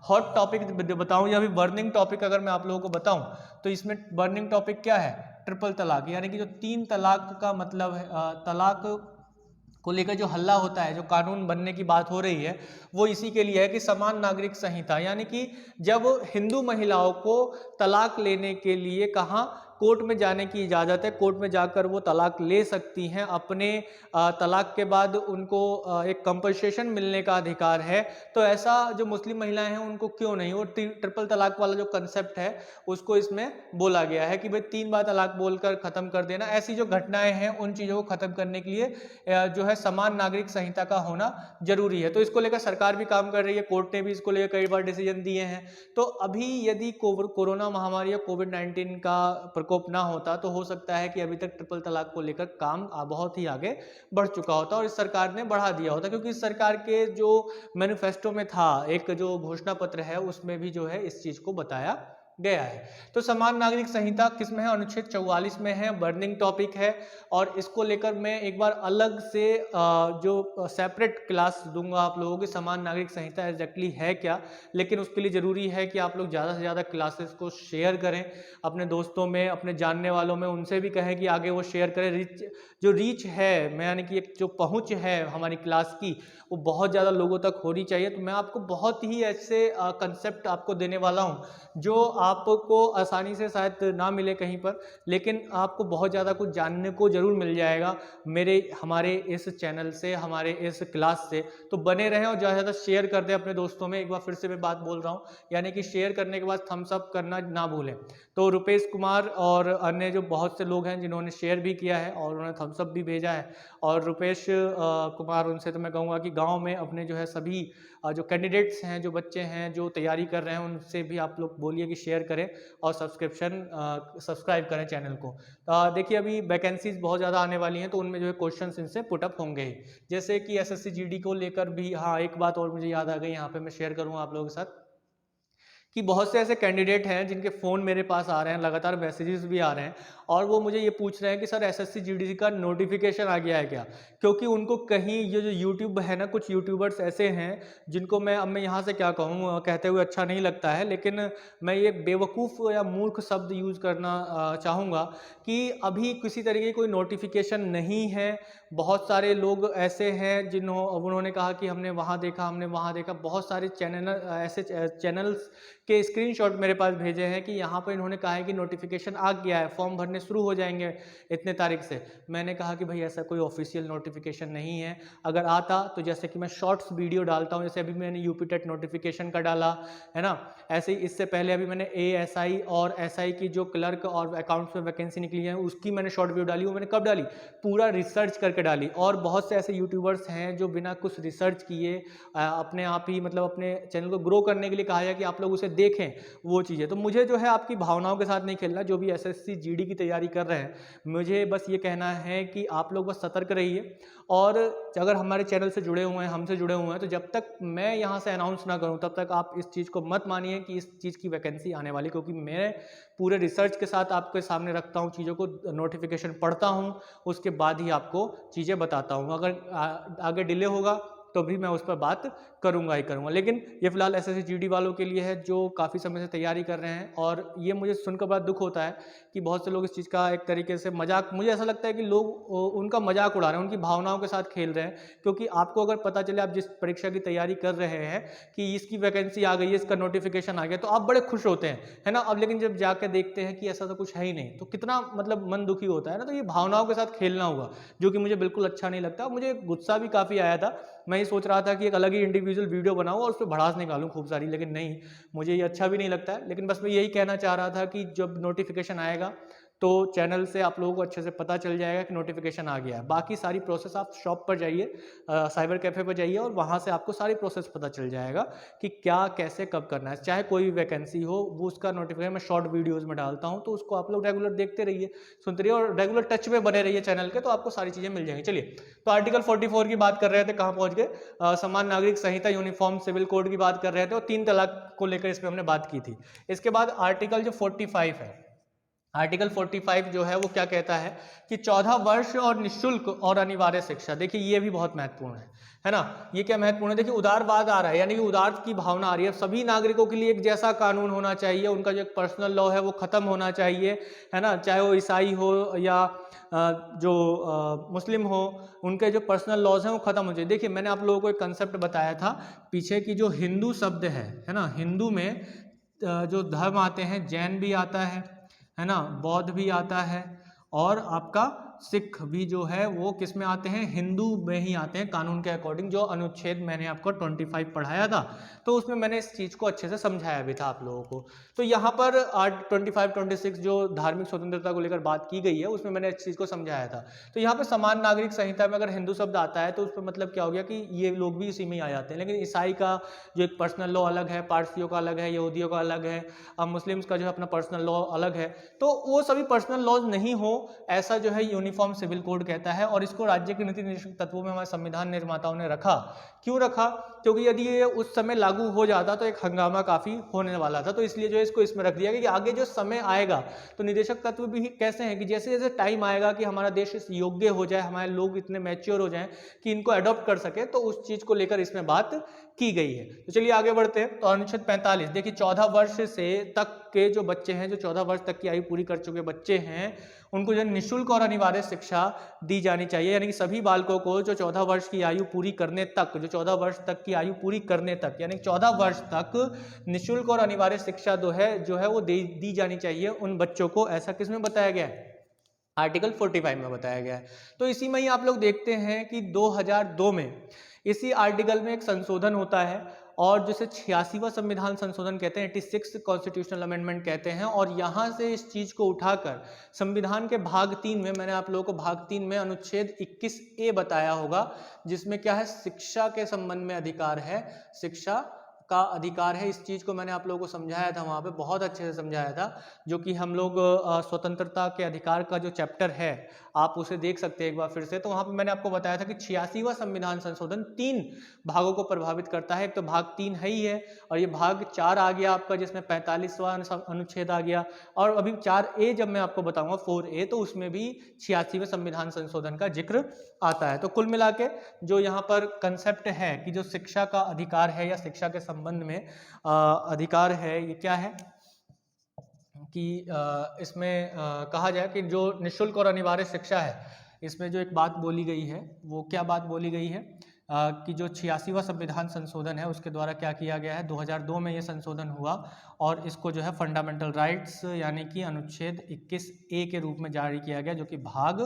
हॉट टॉपिक बताऊं या फिर बर्निंग टॉपिक अगर मैं आप लोगों को बताऊं, तो इसमें बर्निंग टॉपिक क्या है? ट्रिपल तलाक, यानी कि जो 3 तलाक का मतलब है, तलाक को लेकर जो हल्ला होता है, जो कानून बनने की बात हो रही है, वो इसी के लिए है कि समान नागरिक संहिता, यानी कि जब हिंदू महिलाओं को तलाक लेने के लिए कहाँ कोर्ट में जाने की इजाज़त है, कोर्ट में जाकर वो तलाक ले सकती हैं, अपने तलाक के बाद उनको एक कंपनसेशन मिलने का अधिकार है। तो ऐसा जो मुस्लिम महिलाएं हैं उनको क्यों नहीं? वो ट्रिपल तलाक वाला जो कंसेप्ट है उसको इसमें बोला गया है कि भाई 3 बार तलाक बोलकर ख़त्म कर देना। ऐसी जो घटनाएं हैं उन चीज़ों को ख़त्म करने के लिए जो है समान नागरिक संहिता का होना जरूरी है। तो इसको लेकर सरकार भी काम कर रही है, कोर्ट ने भी इसको लेकर कई बार डिसीजन दिए हैं। तो अभी यदि कोरोना महामारी या कोविड-19 का प्रकोप ना होता तो हो सकता है कि अभी तक ट्रिपल तलाक को लेकर काम बहुत ही आगे बढ़ चुका होता और इस सरकार ने बढ़ा दिया होता, क्योंकि इस सरकार के जो मैनिफेस्टो में था, एक जो घोषणा पत्र है, उसमें भी जो है इस चीज को बताया गया है। तो समान नागरिक संहिता किसमें है? अनुच्छेद 44 में है, बर्निंग टॉपिक है। और इसको लेकर मैं एक बार अलग से जो सेपरेट क्लास दूंगा आप लोगों की, समान नागरिक संहिता एग्जैक्टली है क्या। लेकिन उसके लिए जरूरी है कि आप लोग ज़्यादा से ज़्यादा क्लासेस को शेयर करें अपने दोस्तों में, अपने जानने वालों में, उनसे भी कहें कि आगे वो शेयर करें। जो रीच है, मैं यानी कि एक जो पहुँच है हमारी क्लास की, वो बहुत ज़्यादा लोगों तक होनी चाहिए। तो मैं आपको बहुत ही ऐसे कंसेप्ट आपको देने वाला हूँ जो आपको आसानी से शायद ना मिले कहीं पर, लेकिन आपको बहुत ज़्यादा कुछ जानने को जरूर मिल जाएगा हमारे इस चैनल से, हमारे इस क्लास से। तो बने रहें और ज़्यादा से ज़्यादा शेयर कर दें अपने दोस्तों में। एक बार फिर से मैं बात बोल रहा हूँ, यानी कि शेयर करने के बाद थम्स अप करना ना भूलें। तो रुपेश कुमार और अन्य जो बहुत से लोग हैं जिन्होंने शेयर भी किया है और उन्होंने थम्स अप भी भेजा है, और रुपेश कुमार, उनसे तो मैं कहूँगा कि गाँव में अपने जो है सभी जो कैंडिडेट्स हैं, जो बच्चे हैं, जो तैयारी कर रहे हैं, उनसे भी आप लोग बोलिए कि शेयर करें और सब्सक्राइब करें चैनल को। देखिए अभी वैकेंसीज बहुत ज़्यादा आने वाली हैं, तो उनमें जो है क्वेश्चंस इनसे पुटअप होंगे ही, जैसे कि एसएससी जीडी को लेकर भी। हाँ, एक बात और मुझे याद आ गई, यहाँ पे मैं शेयर करूँगा आप लोगों के साथ कि बहुत से ऐसे कैंडिडेट हैं जिनके फ़ोन मेरे पास आ रहे हैं, लगातार मैसेजेस भी आ रहे हैं, और वो मुझे ये पूछ रहे हैं कि सर एसएससी जीडी का नोटिफिकेशन आ गया है क्या। क्योंकि उनको कहीं ये जो यूट्यूब है ना, कुछ यूट्यूबर्स ऐसे हैं जिनको मैं यहाँ से क्या कहूँ, कहते हुए अच्छा नहीं लगता है, लेकिन मैं ये बेवकूफ़ या मूर्ख शब्द यूज़ करना चाहूँगा कि अभी किसी तरीके की कोई नोटिफिकेशन नहीं है। बहुत सारे लोग ऐसे हैं उन्होंने कहा कि हमने वहाँ देखा, हमने वहाँ देखा। बहुत सारे ऐसे चैनल्स के स्क्रीनशॉट मेरे पास भेजे हैं कि यहाँ पर इन्होंने कहा है कि नोटिफिकेशन आ गया है, फॉर्म भरने शुरू हो जाएंगे इतने तारीख से। मैंने कहा कि भाई ऐसा कोई ऑफिशियल नोटिफिकेशन नहीं है। अगर आता तो जैसे कि मैं शॉर्ट्स वीडियो डालता हूँ, जैसे अभी मैंने यूपी टेट नोटिफिकेशन का डाला है ना, ऐसे ही इससे पहले अभी मैंने एएसआई और एसआई की जो क्लर्क और अकाउंट्स में वैकेंसी निकली है उसकी मैंने शॉर्ट वीडियो डाली। वो मैंने कब डाली? पूरा रिसर्च करके डाली। और बहुत से ऐसे यूट्यूबर्स हैं जो बिना कुछ रिसर्च किए अपने आप ही, मतलब अपने चैनल को ग्रो करने के लिए कहा है कि आप लोग उसे देखें वो चीज़ें। तो मुझे जो है आपकी भावनाओं के साथ नहीं खेलना, जो भी एसएससी जीडी की तैयारी कर रहे हैं, मुझे बस ये कहना है कि आप लोग बस सतर्क रहिए। और अगर हमारे चैनल से जुड़े हुए हैं, हमसे जुड़े हुए हैं, तो जब तक मैं यहाँ से अनाउंस ना करूँ तब तक आप इस चीज़ को मत मानिए कि इस चीज़ की वैकेंसी आने वाली, क्योंकि मैं पूरे रिसर्च के साथ आपके सामने रखता हूँ चीज़ों को, नोटिफिकेशन पढ़ता हूँ, उसके बाद ही आपको चीज़ें बताता हूँ। अगर आगे डिले होगा तो भी मैं उस पर बात करूंगा ही करूंगा। लेकिन ये फिलहाल एसएससी जीडी वालों के लिए है जो काफ़ी समय से तैयारी कर रहे हैं। और ये मुझे सुनकर बड़ा दुख होता है कि बहुत से लोग इस चीज़ का एक तरीके से मजाक, मुझे ऐसा लगता है कि लोग उनका मजाक उड़ा रहे हैं, उनकी भावनाओं के साथ खेल रहे हैं। क्योंकि आपको अगर पता चले, आप जिस परीक्षा की तैयारी कर रहे हैं कि इसकी वैकेंसी आ गई है, इसका नोटिफिकेशन आ गया, तो आप बड़े खुश होते हैं, है ना। अब लेकिन जब जाकर देखते हैं कि ऐसा तो कुछ है ही नहीं, तो कितना मतलब मन दुखी होता है ना। तो ये भावनाओं के साथ खेलना हुआ, जो कि मुझे बिल्कुल अच्छा नहीं लगता। मुझे गुस्सा भी काफ़ी आया था, मैं ये सोच रहा था कि एक अलग ही इंडिविजुअल वीडियो बनाऊं और उस पर भड़ास निकालूं खूब सारी, लेकिन नहीं, मुझे ये अच्छा भी नहीं लगता है। लेकिन बस मैं यही कहना चाह रहा था कि जब नोटिफिकेशन आएगा तो चैनल से आप लोगों को अच्छे से पता चल जाएगा कि नोटिफिकेशन आ गया है। बाकी सारी प्रोसेस आप शॉप पर जाइए, साइबर कैफ़े पर जाइए, और वहाँ से आपको सारी प्रोसेस पता चल जाएगा कि क्या कैसे कब करना है। चाहे कोई भी वैकेंसी हो, वो उसका नोटिफिकेशन मैं शॉर्ट वीडियोज़ में डालता हूँ, तो उसको आप लोग रेगुलर देखते रहिए, सुनते रहिए, और रेगुलर टच में बने रहिए चैनल के, तो आपको सारी चीज़ें मिल जाएंगी। चलिए, तो आर्टिकल 44 की बात कर रहे थे, कहाँ पहुँच गए, समान नागरिक संहिता यूनिफॉर्म सिविल कोड की बात कर रहे थे, और 3 तलाक को लेकर इस पर हमने बात की थी। इसके बाद आर्टिकल जो 45 है, आर्टिकल 45 जो है वो क्या कहता है कि 14 वर्ष और निःशुल्क और अनिवार्य शिक्षा। देखिए ये भी बहुत महत्वपूर्ण है ना। ये क्या महत्वपूर्ण है, देखिए उदारवाद आ रहा है, यानी कि उदार की भावना आ रही है। सभी नागरिकों के लिए एक जैसा कानून होना चाहिए, उनका जो एक पर्सनल लॉ है वो खत्म होना चाहिए, है ना। चाहे वो ईसाई हो या जो मुस्लिम हो, उनके जो पर्सनल लॉज हैं वो खत्म हो चाहिए। देखिए मैंने आप लोगों को एक कंसेप्ट बताया था पीछे की, जो हिंदू शब्द है ना, हिंदू में जो धर्म आते हैं, जैन भी आता है ना, बौद्ध भी आता है, और आपका सिख भी जो है वो किस में आते हैं, हिंदू में ही आते हैं कानून के अकॉर्डिंग। जो अनुच्छेद मैंने आपको 25 पढ़ाया था, तो उसमें मैंने इस चीज़ को अच्छे से समझाया भी था आप लोगों को। तो यहाँ पर 25, 26 जो धार्मिक स्वतंत्रता को लेकर बात की गई है, उसमें मैंने इस चीज़ को समझाया था। तो यहाँ पर समान नागरिक संहिता में अगर हिंदू शब्द आता है, तो उस पर मतलब क्या हो गया कि ये लोग भी इसी में ही आ जाते हैं। लेकिन ईसाई का जो एक पर्सनल लॉ अलग है, पारसियों का अलग है, यहूदियों का अलग है, मुस्लिम्स का जो है अपना पर्सनल लॉ अलग है। तो वो सभी पर्सनल लॉज नहीं हो, ऐसा जो है यूनिफॉर्म सिविल कोड कहता है। और इसको राज्य के नीति निर्देशक तत्वों में हमारे संविधान निर्माताओं ने रखा। क्यों रखा, क्योंकि यदि ये उस समय लागू हो जाता तो एक हंगामा काफी होने वाला था। तो इसलिए जो है इसको इसमें रख दिया कि आगे जो समय आएगा, तो निदेशक तत्व भी कैसे हैं कि जैसे जैसे टाइम आएगा कि हमारा देश इस योग्य हो जाए, हमारे लोग इतने मैच्योर हो जाएं कि इनको अडॉप्ट कर सके, तो उस चीज को लेकर इसमें बात की गई है। तो चलिए आगे बढ़ते हैं। तो अनुच्छेद 45 देखिए, 14 वर्ष से तक के जो बच्चे हैं, जो 14 वर्ष तक की आयु पूरी कर चुके बच्चे हैं, उनको जो निःशुल्क और अनिवार्य शिक्षा दी जानी चाहिए। यानी कि सभी बालकों को जो 14 वर्ष की आयु पूरी करने तक, जो 14 वर्ष तक की आयु पूरी करने तक, यानी 14 वर्ष तक निःशुल्क और अनिवार्य शिक्षा जो है वो दी जानी चाहिए उन बच्चों को। ऐसा किसमें बताया गया है, आर्टिकल 45 में बताया गया है। तो इसी में ही आप लोग देखते हैं कि 2002 में इसी आर्टिकल में एक संशोधन होता है, और जिसे 86वां संविधान संशोधन कहते हैं, 86 कॉन्स्टिट्यूशनल अमेंडमेंट कहते हैं। और यहाँ से इस चीज़ को उठाकर संविधान के भाग 3 में, मैंने आप लोगों को भाग 3 में अनुच्छेद 21A बताया होगा, जिसमें क्या है, शिक्षा के संबंध में अधिकार है, शिक्षा का अधिकार है। इस चीज़ को मैंने आप लोगों को समझाया था, वहाँ पे बहुत अच्छे से समझाया था, जो कि हम लोग स्वतंत्रता के अधिकार का जो चैप्टर है, आप उसे देख सकते हैं एक बार फिर से। तो वहाँ पे मैंने आपको बताया था कि 86वां संविधान संशोधन 3 भागों को प्रभावित करता है। एक तो भाग 3 है ही है, और ये भाग 4 आ गया आपका, जिसमें 45वां अनुच्छेद आ गया, और अभी 4A जब मैं आपको बताऊंगा 4A, तो उसमें भी 86वें संविधान संशोधन का जिक्र आता है। तो कुल मिला के जो यहाँ पर कंसेप्ट है कि जो शिक्षा का अधिकार है या शिक्षा के संबंध में अधिकार है, ये क्या है कि इसमें कहा जाए कि जो निःशुल्क और अनिवार्य शिक्षा है, इसमें जो एक बात बोली गई है, वो क्या बात बोली गई है कि जो 86वां संविधान संशोधन है, उसके द्वारा क्या किया गया है, 2002 में ये संशोधन हुआ, और इसको जो है फंडामेंटल राइट्स यानी कि अनुच्छेद 21A के रूप में जारी किया गया, जो कि भाग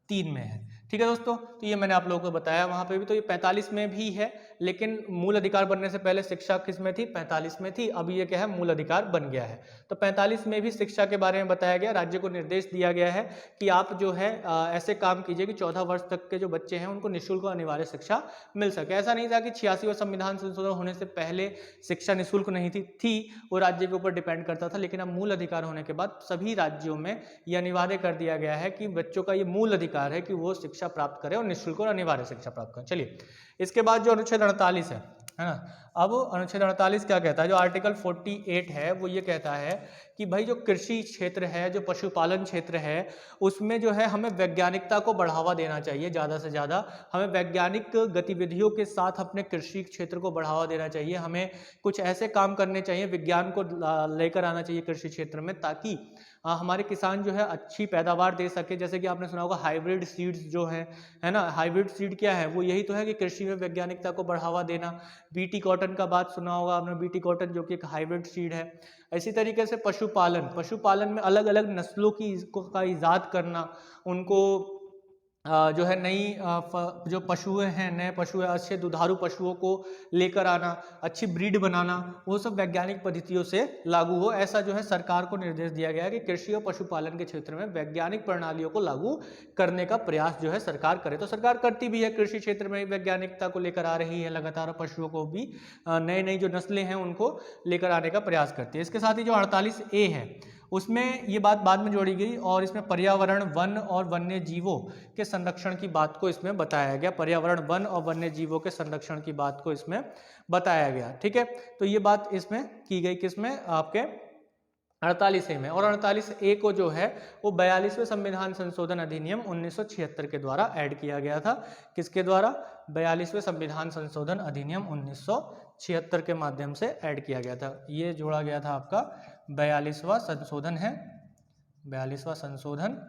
3 में है। ठीक है दोस्तों, तो ये मैंने आप लोगों को बताया वहाँ पे भी। तो ये 45 में भी है, लेकिन मूल अधिकार बनने से पहले शिक्षा किस में थी? 45 में थी। अब ये क्या है? मूल अधिकार बन गया है। तो 45 में भी शिक्षा के बारे में बताया गया, राज्य को निर्देश दिया गया है कि आप जो है ऐसे काम कीजिए कि 14 वर्ष तक के जो बच्चे हैं उनको निःशुल्क और अनिवार्य शिक्षा मिल सके। ऐसा नहीं था कि 86वां संविधान संशोधन होने से पहले शिक्षा निःशुल्क नहीं थी, वो राज्य के ऊपर डिपेंड करता था। लेकिन अब मूल अधिकार होने के बाद सभी राज्यों में ये अनिवार्य कर दिया गया है कि बच्चों का ये मूल अधिकार है कि वो शिक्षा प्राप्त करें और निःशुल्क और अनिवार्य शिक्षा प्राप्त करें। चलिए, इसके बाद जो अनुच्छेद 48 है ना, अब अनुच्छेद 48 क्या कहता है? जो आर्टिकल 48 है वो ये कहता है कि भाई जो कृषि क्षेत्र है, जो पशुपालन क्षेत्र है, उसमें जो है हमें वैज्ञानिकता को बढ़ावा देना चाहिए। ज़्यादा से ज़्यादा हमें वैज्ञानिक गतिविधियों के साथ अपने कृषि क्षेत्र को बढ़ावा देना चाहिए। हमें कुछ ऐसे काम करने चाहिए, विज्ञान को लेकर आना चाहिए कृषि क्षेत्र में, ताकि हमारे किसान जो है अच्छी पैदावार दे सके। जैसे कि आपने सुना होगा हाइब्रिड सीड्स जो है ना, हाइब्रिड सीड क्या है? वो यही तो है कि कृषि में वैज्ञानिकता को बढ़ावा देना। बीटी कॉटन का बात सुना होगा आपने, बीटी कॉटन जो कि एक हाइब्रिड सीड है। इसी तरीके से पशुपालन में अलग अलग नस्लों का इजाद करना, उनको जो है नई जो पशुएं हैं, नए पशु अच्छे दुधारू पशुओं को लेकर आना, अच्छी ब्रीड बनाना, वो सब वैज्ञानिक पद्धतियों से लागू हो। ऐसा जो है सरकार को निर्देश दिया गया है कि कृषि और पशुपालन के क्षेत्र में वैज्ञानिक प्रणालियों को लागू करने का प्रयास जो है सरकार करे। तो सरकार करती भी है, कृषि क्षेत्र में वैज्ञानिकता को लेकर आ रही है लगातार, पशुओं को भी नई नई जो नस्लें हैं उनको लेकर आने का प्रयास करती है। इसके साथ ही जो 48A है उसमें ये बात बाद में जोड़ी गई, और इसमें पर्यावरण, वन और वन्य जीवों के संरक्षण की बात को इसमें बताया गया। पर्यावरण, वन और वन्य जीवों के संरक्षण की बात को इसमें बताया गया। ठीक है, तो ये बात इसमें की गई, किसमें? आपके 48A में। और 48A को जो है वो 42वें संविधान संशोधन अधिनियम 1976 के द्वारा ऐड किया गया था। किसके द्वारा? 42वें संविधान संशोधन अधिनियम 1976 के माध्यम से ऐड किया गया था। ये जोड़ा गया था आपका 42वां संशोधन है। 42वां संशोधन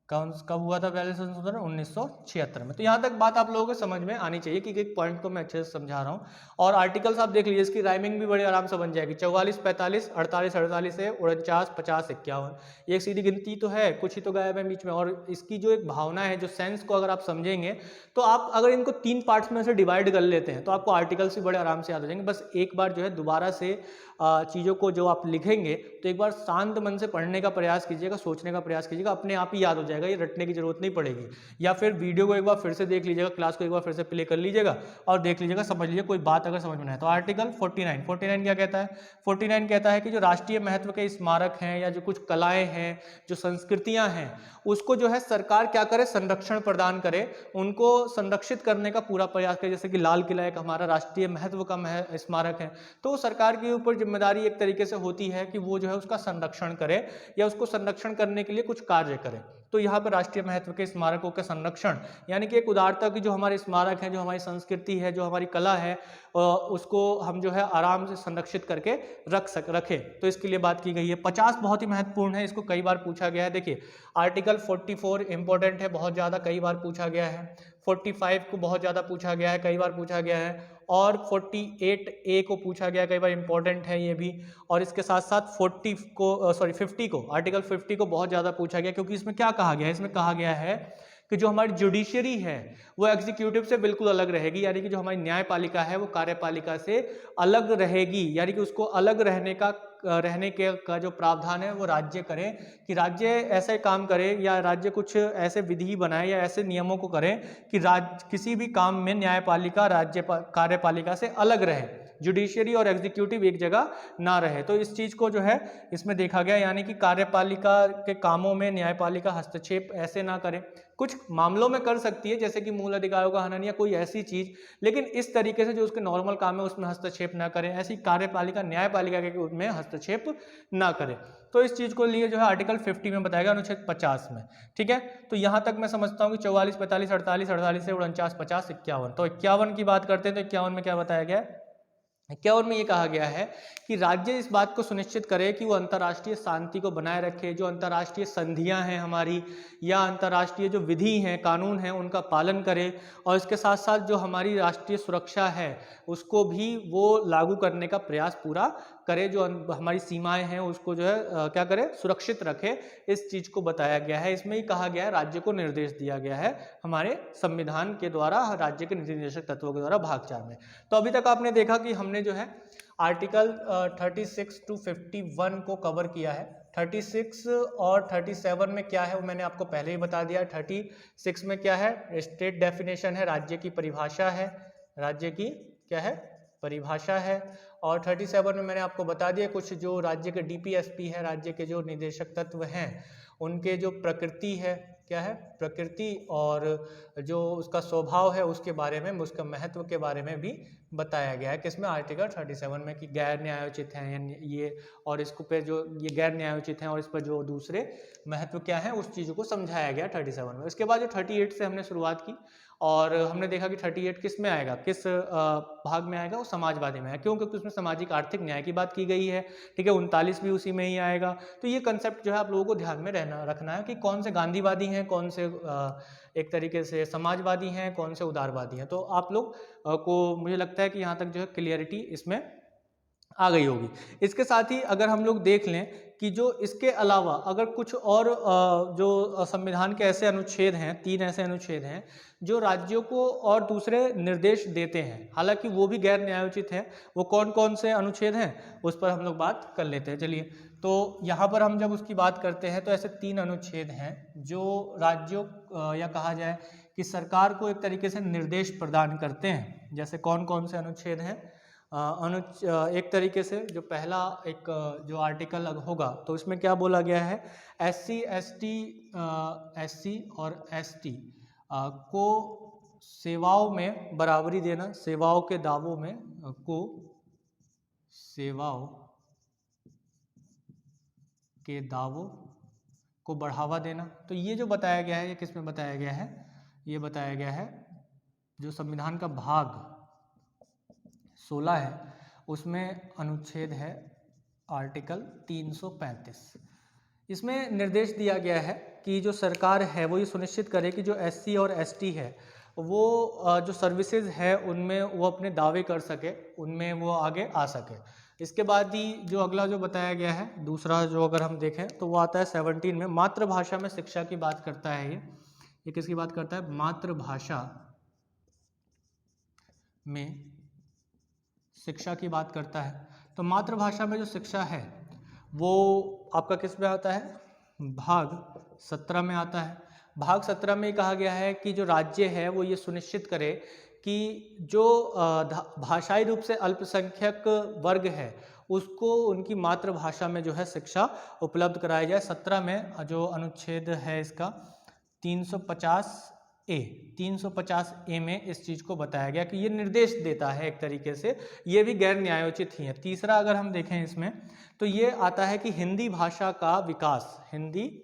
कब हुआ था? 42 संशोधन 1976 में। तो यहाँ तक बात आप लोगों को समझ में आनी चाहिए कि एक पॉइंट को मैं अच्छे से समझा रहा हूँ। और आर्टिकल्स आप देख लीजिए, इसकी राइमिंग भी बड़े आराम से बन जाएगी। 44, 45, 48, 48 है, 49, 50, 51। ये एक सीधी गिनती तो है, कुछ ही तो गायब है बीच में। और इसकी जो एक भावना है, जो सेंस को अगर आप समझेंगे, तो आप अगर इनको 3 पार्ट्स में से डिवाइड कर लेते हैं तो आपको आर्टिकल्स भी बड़े आराम से याद हो जाएंगे। बस एक बार जो है दोबारा से चीज़ों को जो आप लिखेंगे तो एक बार शांत मन से पढ़ने का प्रयास कीजिएगा, सोचने का प्रयास कीजिएगा, अपने आप ही याद हो जाएगा, ये रटने की जरूरत नहीं पड़ेगी। या फिर वीडियो को एक बार फिर से देख लीजिएगा, क्लास को एक बार फिर से प्ले कर लीजिएगा और देख लीजिएगा, समझ लीजिए कोई बात अगर समझ में आए तो। आर्टिकल 49 क्या कहता है? 49 कहता है कि जो राष्ट्रीय महत्व के स्मारक हैं या जो कुछ कलाएं हैं, जो संस्कृतियां हैं, उसको जो है सरकार क्या करे? संरक्षण प्रदान करे, उनको संरक्षित करने का पूरा प्रयास करे। जैसे कि लाल किला एक हमारा राष्ट्रीय महत्व का स्मारक है, तो सरकार के ऊपर जिम्मेदारी एक तरीके से होती है कि वो जो है उसका संरक्षण करे या उसको संरक्षण करने के लिए कुछ कार्य करे। तो यहाँ पर राष्ट्रीय महत्व के स्मारकों के संरक्षण यानी कि एक उदारता की जो हमारे स्मारक हैं, जो हमारी संस्कृति है, जो हमारी कला है, उसको हम जो है आराम से संरक्षित करके रखें। तो इसके लिए बात की गई है। 50 बहुत ही महत्वपूर्ण है, इसको कई बार पूछा गया है। देखिए, आर्टिकल 44 इंपॉर्टेंट है, बहुत ज़्यादा कई बार पूछा गया है। 45 को बहुत ज़्यादा पूछा गया है, कई बार पूछा गया है। और 48A को पूछा गया, कई बार इंपॉर्टेंट है ये भी। और इसके साथ साथ 50 को आर्टिकल 50 को बहुत ज़्यादा पूछा गया, क्योंकि इसमें क्या कहा गया है? इसमें कहा गया है कि जो हमारी जुडिशरी है वो एग्जीक्यूटिव से बिल्कुल अलग रहेगी, यानी कि जो हमारी न्यायपालिका है वो कार्यपालिका से अलग रहेगी, यानी कि उसको अलग रहने का जो प्रावधान है वो राज्य करे, कि राज्य ऐसे काम करे या राज्य कुछ ऐसे विधि बनाए या ऐसे नियमों को करे कि किसी भी काम में न्यायपालिका कार्यपालिका से अलग रहे, जुडिशरी और एग्जीक्यूटिव एक जगह ना रहे। तो इस चीज को जो है इसमें देखा गया, यानी कि कार्यपालिका के कामों में न्यायपालिका हस्तक्षेप ऐसे ना करे। कुछ मामलों में कर सकती है, जैसे कि मूल अधिकारों का हनन या कोई ऐसी चीज, लेकिन इस तरीके से जो उसके नॉर्मल काम है उसमें हस्तक्षेप ना करें, ऐसी कार्यपालिका न्यायपालिका के उसमें हस्तक्षेप ना करें। तो इस चीज को लिए जो है आर्टिकल 50 में बताया गया, अनुच्छेद 50 में। ठीक है, तो यहां तक मैं समझता हूं कि 44, 45, 48, 48 से 49, 50, 51। तो 51 की बात करते हैं तो 51 में क्या बताया गया है? 51 में ये कहा गया है कि राज्य इस बात को सुनिश्चित करे कि वो अंतर्राष्ट्रीय शांति को बनाए रखे, जो अंतर्राष्ट्रीय संधियां हैं हमारी या अंतर्राष्ट्रीय जो विधि हैं, कानून हैं, उनका पालन करे, और इसके साथ साथ जो हमारी राष्ट्रीय सुरक्षा है उसको भी वो लागू करने का प्रयास पूरा करे, जो हमारी सीमाएं हैं उसको जो है क्या करे, सुरक्षित रखे। इस चीज़ को बताया गया है। इसमें ही कहा गया है, राज्य को निर्देश दिया गया है हमारे संविधान के द्वारा, राज्य के नीति निर्देशक तत्वों के द्वारा भाग 4 में। तो अभी तक आपने देखा कि हमने जो है आर्टिकल 36 to 51 को कवर किया है। 36 और 37 में क्या है वो मैंने आपको पहले ही बता दिया। 36 में क्या है, स्टेट डेफिनेशन है, राज्य की परिभाषा है, राज्य की क्या है, परिभाषा है। और 37 में मैंने आपको बता दिया कुछ जो राज्य के डीपीएसपी है, राज्य के जो निदेशक तत्व हैं, उनके जो प्रकृति है, क्या है, प्रकृति, और जो उसका स्वभाव है उसके बारे में, उसका महत्व के बारे में भी बताया गया है। किसमें, आर्टिकल 37 में, कि गैर न्यायोचित हैं ये, और इसको पे जो ये गैर न्यायोचित हैं और इस पर जो दूसरे महत्व क्या है उस चीज़ को समझाया गया 37 में। उसके बाद जो 38 से हमने शुरुआत की और हमने देखा कि 38 किस में आएगा, किस भाग में आएगा, वो समाजवादी में है। क्यों? क्योंकि उसमें सामाजिक आर्थिक न्याय की बात की गई है। ठीक है, 39 भी उसी में ही आएगा। तो ये कंसेप्ट जो है आप लोगों को ध्यान में रखना है कि कौन से गांधीवादी हैं, कौन से एक तरीके से समाजवादी हैं, कौन से उदारवादी हैं। तो आप लोग को मुझे लगता है कि यहाँ तक जो है क्लियरिटी इसमें आ गई होगी। इसके साथ ही अगर हम लोग देख लें कि जो इसके अलावा अगर कुछ और जो संविधान के ऐसे अनुच्छेद हैं, 3 ऐसे अनुच्छेद हैं जो राज्यों को और दूसरे निर्देश देते हैं, हालांकि वो भी गैर न्यायोचित हैं। वो कौन कौन से अनुच्छेद हैं उस पर हम लोग बात कर लेते हैं। चलिए, तो यहाँ पर हम जब उसकी बात करते हैं तो ऐसे 3 अनुच्छेद हैं जो राज्यों या कहा जाए कि सरकार को एक तरीके से निर्देश प्रदान करते हैं। जैसे कौन कौन से अनुच्छेद हैं, एक तरीके से जो पहला एक जो आर्टिकल होगा तो इसमें क्या बोला गया है, SC और ST को सेवाओं में बराबरी देना, सेवाओं के दावों में सेवाओं के दावों को बढ़ावा देना। तो ये जो बताया गया है, ये किस में बताया गया है, ये बताया गया है जो संविधान का भाग 16 है उसमें अनुच्छेद है आर्टिकल 335। इसमें निर्देश दिया गया है कि जो सरकार है वो ये सुनिश्चित करे कि जो SC और ST है वो जो सर्विसेज है उनमें वो अपने दावे कर सके, उनमें वो आगे आ सके। इसके बाद ही जो अगला जो बताया गया है दूसरा जो अगर हम देखें तो वो आता है 17 में, मातृभाषा में शिक्षा की बात करता है। ये किसकी बात करता है, मातृभाषा में शिक्षा की बात करता है। तो मातृभाषा में जो शिक्षा है वो आपका किस में आता है, भाग 17 में आता है। भाग 17 में कहा गया है कि जो राज्य है वो ये सुनिश्चित करे कि जो भाषाई रूप से अल्पसंख्यक वर्ग है उसको उनकी मातृभाषा में जो है शिक्षा उपलब्ध कराई जाए। 17 में जो अनुच्छेद है इसका 350A में इस चीज़ को बताया गया कि ये निर्देश देता है एक तरीके से, ये भी गैर न्यायोचित ही है। तीसरा अगर हम देखें इसमें तो ये आता है कि हिंदी भाषा का विकास, हिंदी,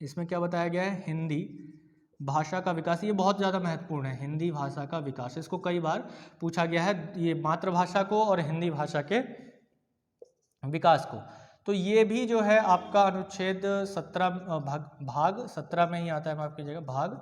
इसमें क्या बताया गया है, हिंदी भाषा का विकास, ये बहुत ज़्यादा महत्वपूर्ण है, हिंदी भाषा का विकास। इसको कई बार पूछा गया है, ये मातृभाषा को और हिंदी भाषा के विकास को। तो ये भी जो है आपका अनुच्छेद 17 भाग 17 में ही आता है, माफ कीजिएगा, भाग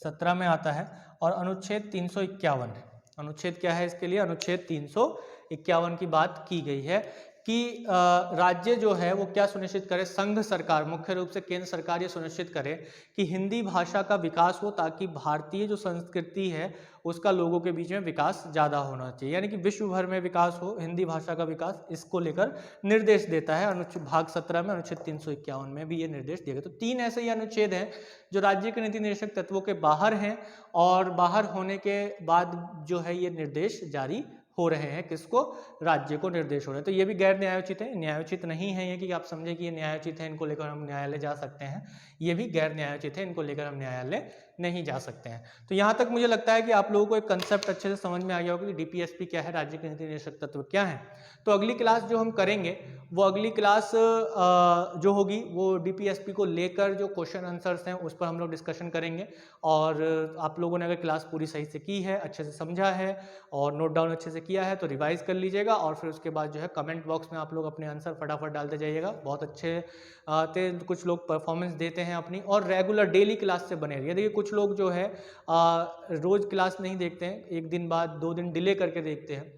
17 में आता है। और अनुच्छेद 351, अनुच्छेद क्या है इसके लिए, अनुच्छेद 351 की बात की गई है कि राज्य जो है वो क्या सुनिश्चित करे, संघ सरकार, मुख्य रूप से केंद्र सरकार ये सुनिश्चित करे कि हिंदी भाषा का विकास हो, ताकि भारतीय जो संस्कृति है उसका लोगों के बीच में विकास ज़्यादा होना चाहिए, यानी कि विश्व भर में विकास हो, हिंदी भाषा का विकास, इसको लेकर निर्देश देता है। अनुच्छेद भाग 17 में, अनुच्छेद 351 में भी ये निर्देश दिया गया। तो 3 ऐसे ही अनुच्छेद हैं जो राज्य के नीति निर्देशक तत्वों के बाहर हैं, और बाहर होने के बाद जो है ये निर्देश जारी हो रहे हैं, किसको, राज्य को निर्देश हो रहे हैं। तो ये भी गैर न्यायोचित है, न्यायोचित नहीं है ये कि आप समझे कि ये न्यायोचित है, इनको लेकर हम न्यायालय जा सकते हैं। ये भी गैर न्यायोचित है, इनको लेकर हम न्यायालय नहीं जा सकते हैं। तो यहाँ तक मुझे लगता है कि आप लोगों को एक कंसेप्ट अच्छे से समझ में आ गया होगा कि डीपीएसपी क्या है, राज्य के नीति निदेशक तत्व क्या है। तो अगली क्लास जो हम करेंगे वो अगली क्लास जो होगी वो डीपीएसपी को लेकर जो क्वेश्चन आंसर्स हैं उस पर हम लोग डिस्कशन करेंगे। और आप लोगों ने अगर क्लास पूरी सही से की है, अच्छे से समझा है और नोट डाउन अच्छे से किया है तो रिवाइज कर लीजिएगा, और फिर उसके बाद जो है कमेंट बॉक्स में आप लोग अपने आंसर फटाफट डालते जाइएगा। बहुत अच्छे कुछ लोग परफॉर्मेंस देते हैं अपनी, और रेगुलर डेली क्लास से बने रहिए। देखिए कुछ लोग जो है रोज क्लास नहीं देखते हैं, एक दिन बाद 2 दिन डिले करके देखते हैं।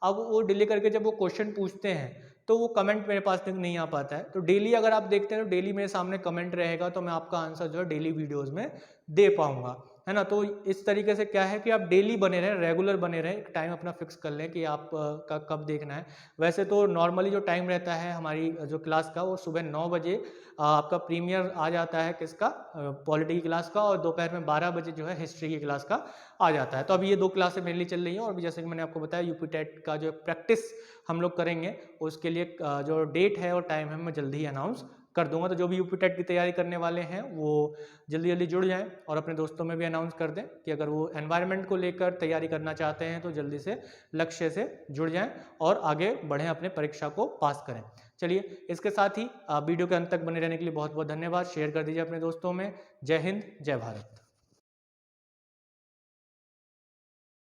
अब वो डिले करके जब वो क्वेश्चन पूछते हैं तो वो कमेंट मेरे पास तक नहीं आ पाता है। तो डेली अगर आप देखते हैं तो डेली मेरे सामने कमेंट रहेगा, तो मैं आपका आंसर जो है डेली वीडियोस में दे पाऊंगा, है ना। तो इस तरीके से क्या है कि आप डेली बने रहें, रेगुलर बने रहें, एक टाइम अपना फिक्स कर लें कि आप का कब देखना है। वैसे तो नॉर्मली जो टाइम रहता है हमारी जो क्लास का वो सुबह 9 बजे आपका प्रीमियर आ जाता है किसका, पॉलिटी की क्लास का, और दोपहर में 12 बजे जो है हिस्ट्री की क्लास का आ जाता है। तो अभी ये 2 क्लासें मेरे लिए चल रही हैं, और भी जैसे कि मैंने आपको बताया यूपी टेट का जो प्रैक्टिस हम लोग करेंगे उसके लिए जो डेट है और टाइम है मैं जल्दी ही अनाउंस कर दूंगा। तो जो भी यूपी टेट की तैयारी करने वाले हैं वो जल्दी जल्दी जुड़ जाएं, और अपने दोस्तों में भी अनाउंस कर दें कि अगर वो एनवायरनमेंट को लेकर तैयारी करना चाहते हैं तो जल्दी से लक्ष्य से जुड़ जाएं और आगे बढ़ें, अपने परीक्षा को पास करें। चलिए, इसके साथ ही वीडियो के अंत तक बने रहने के लिए बहुत बहुत धन्यवाद। शेयर कर दीजिए अपने दोस्तों में। जय हिंद, जय भारत।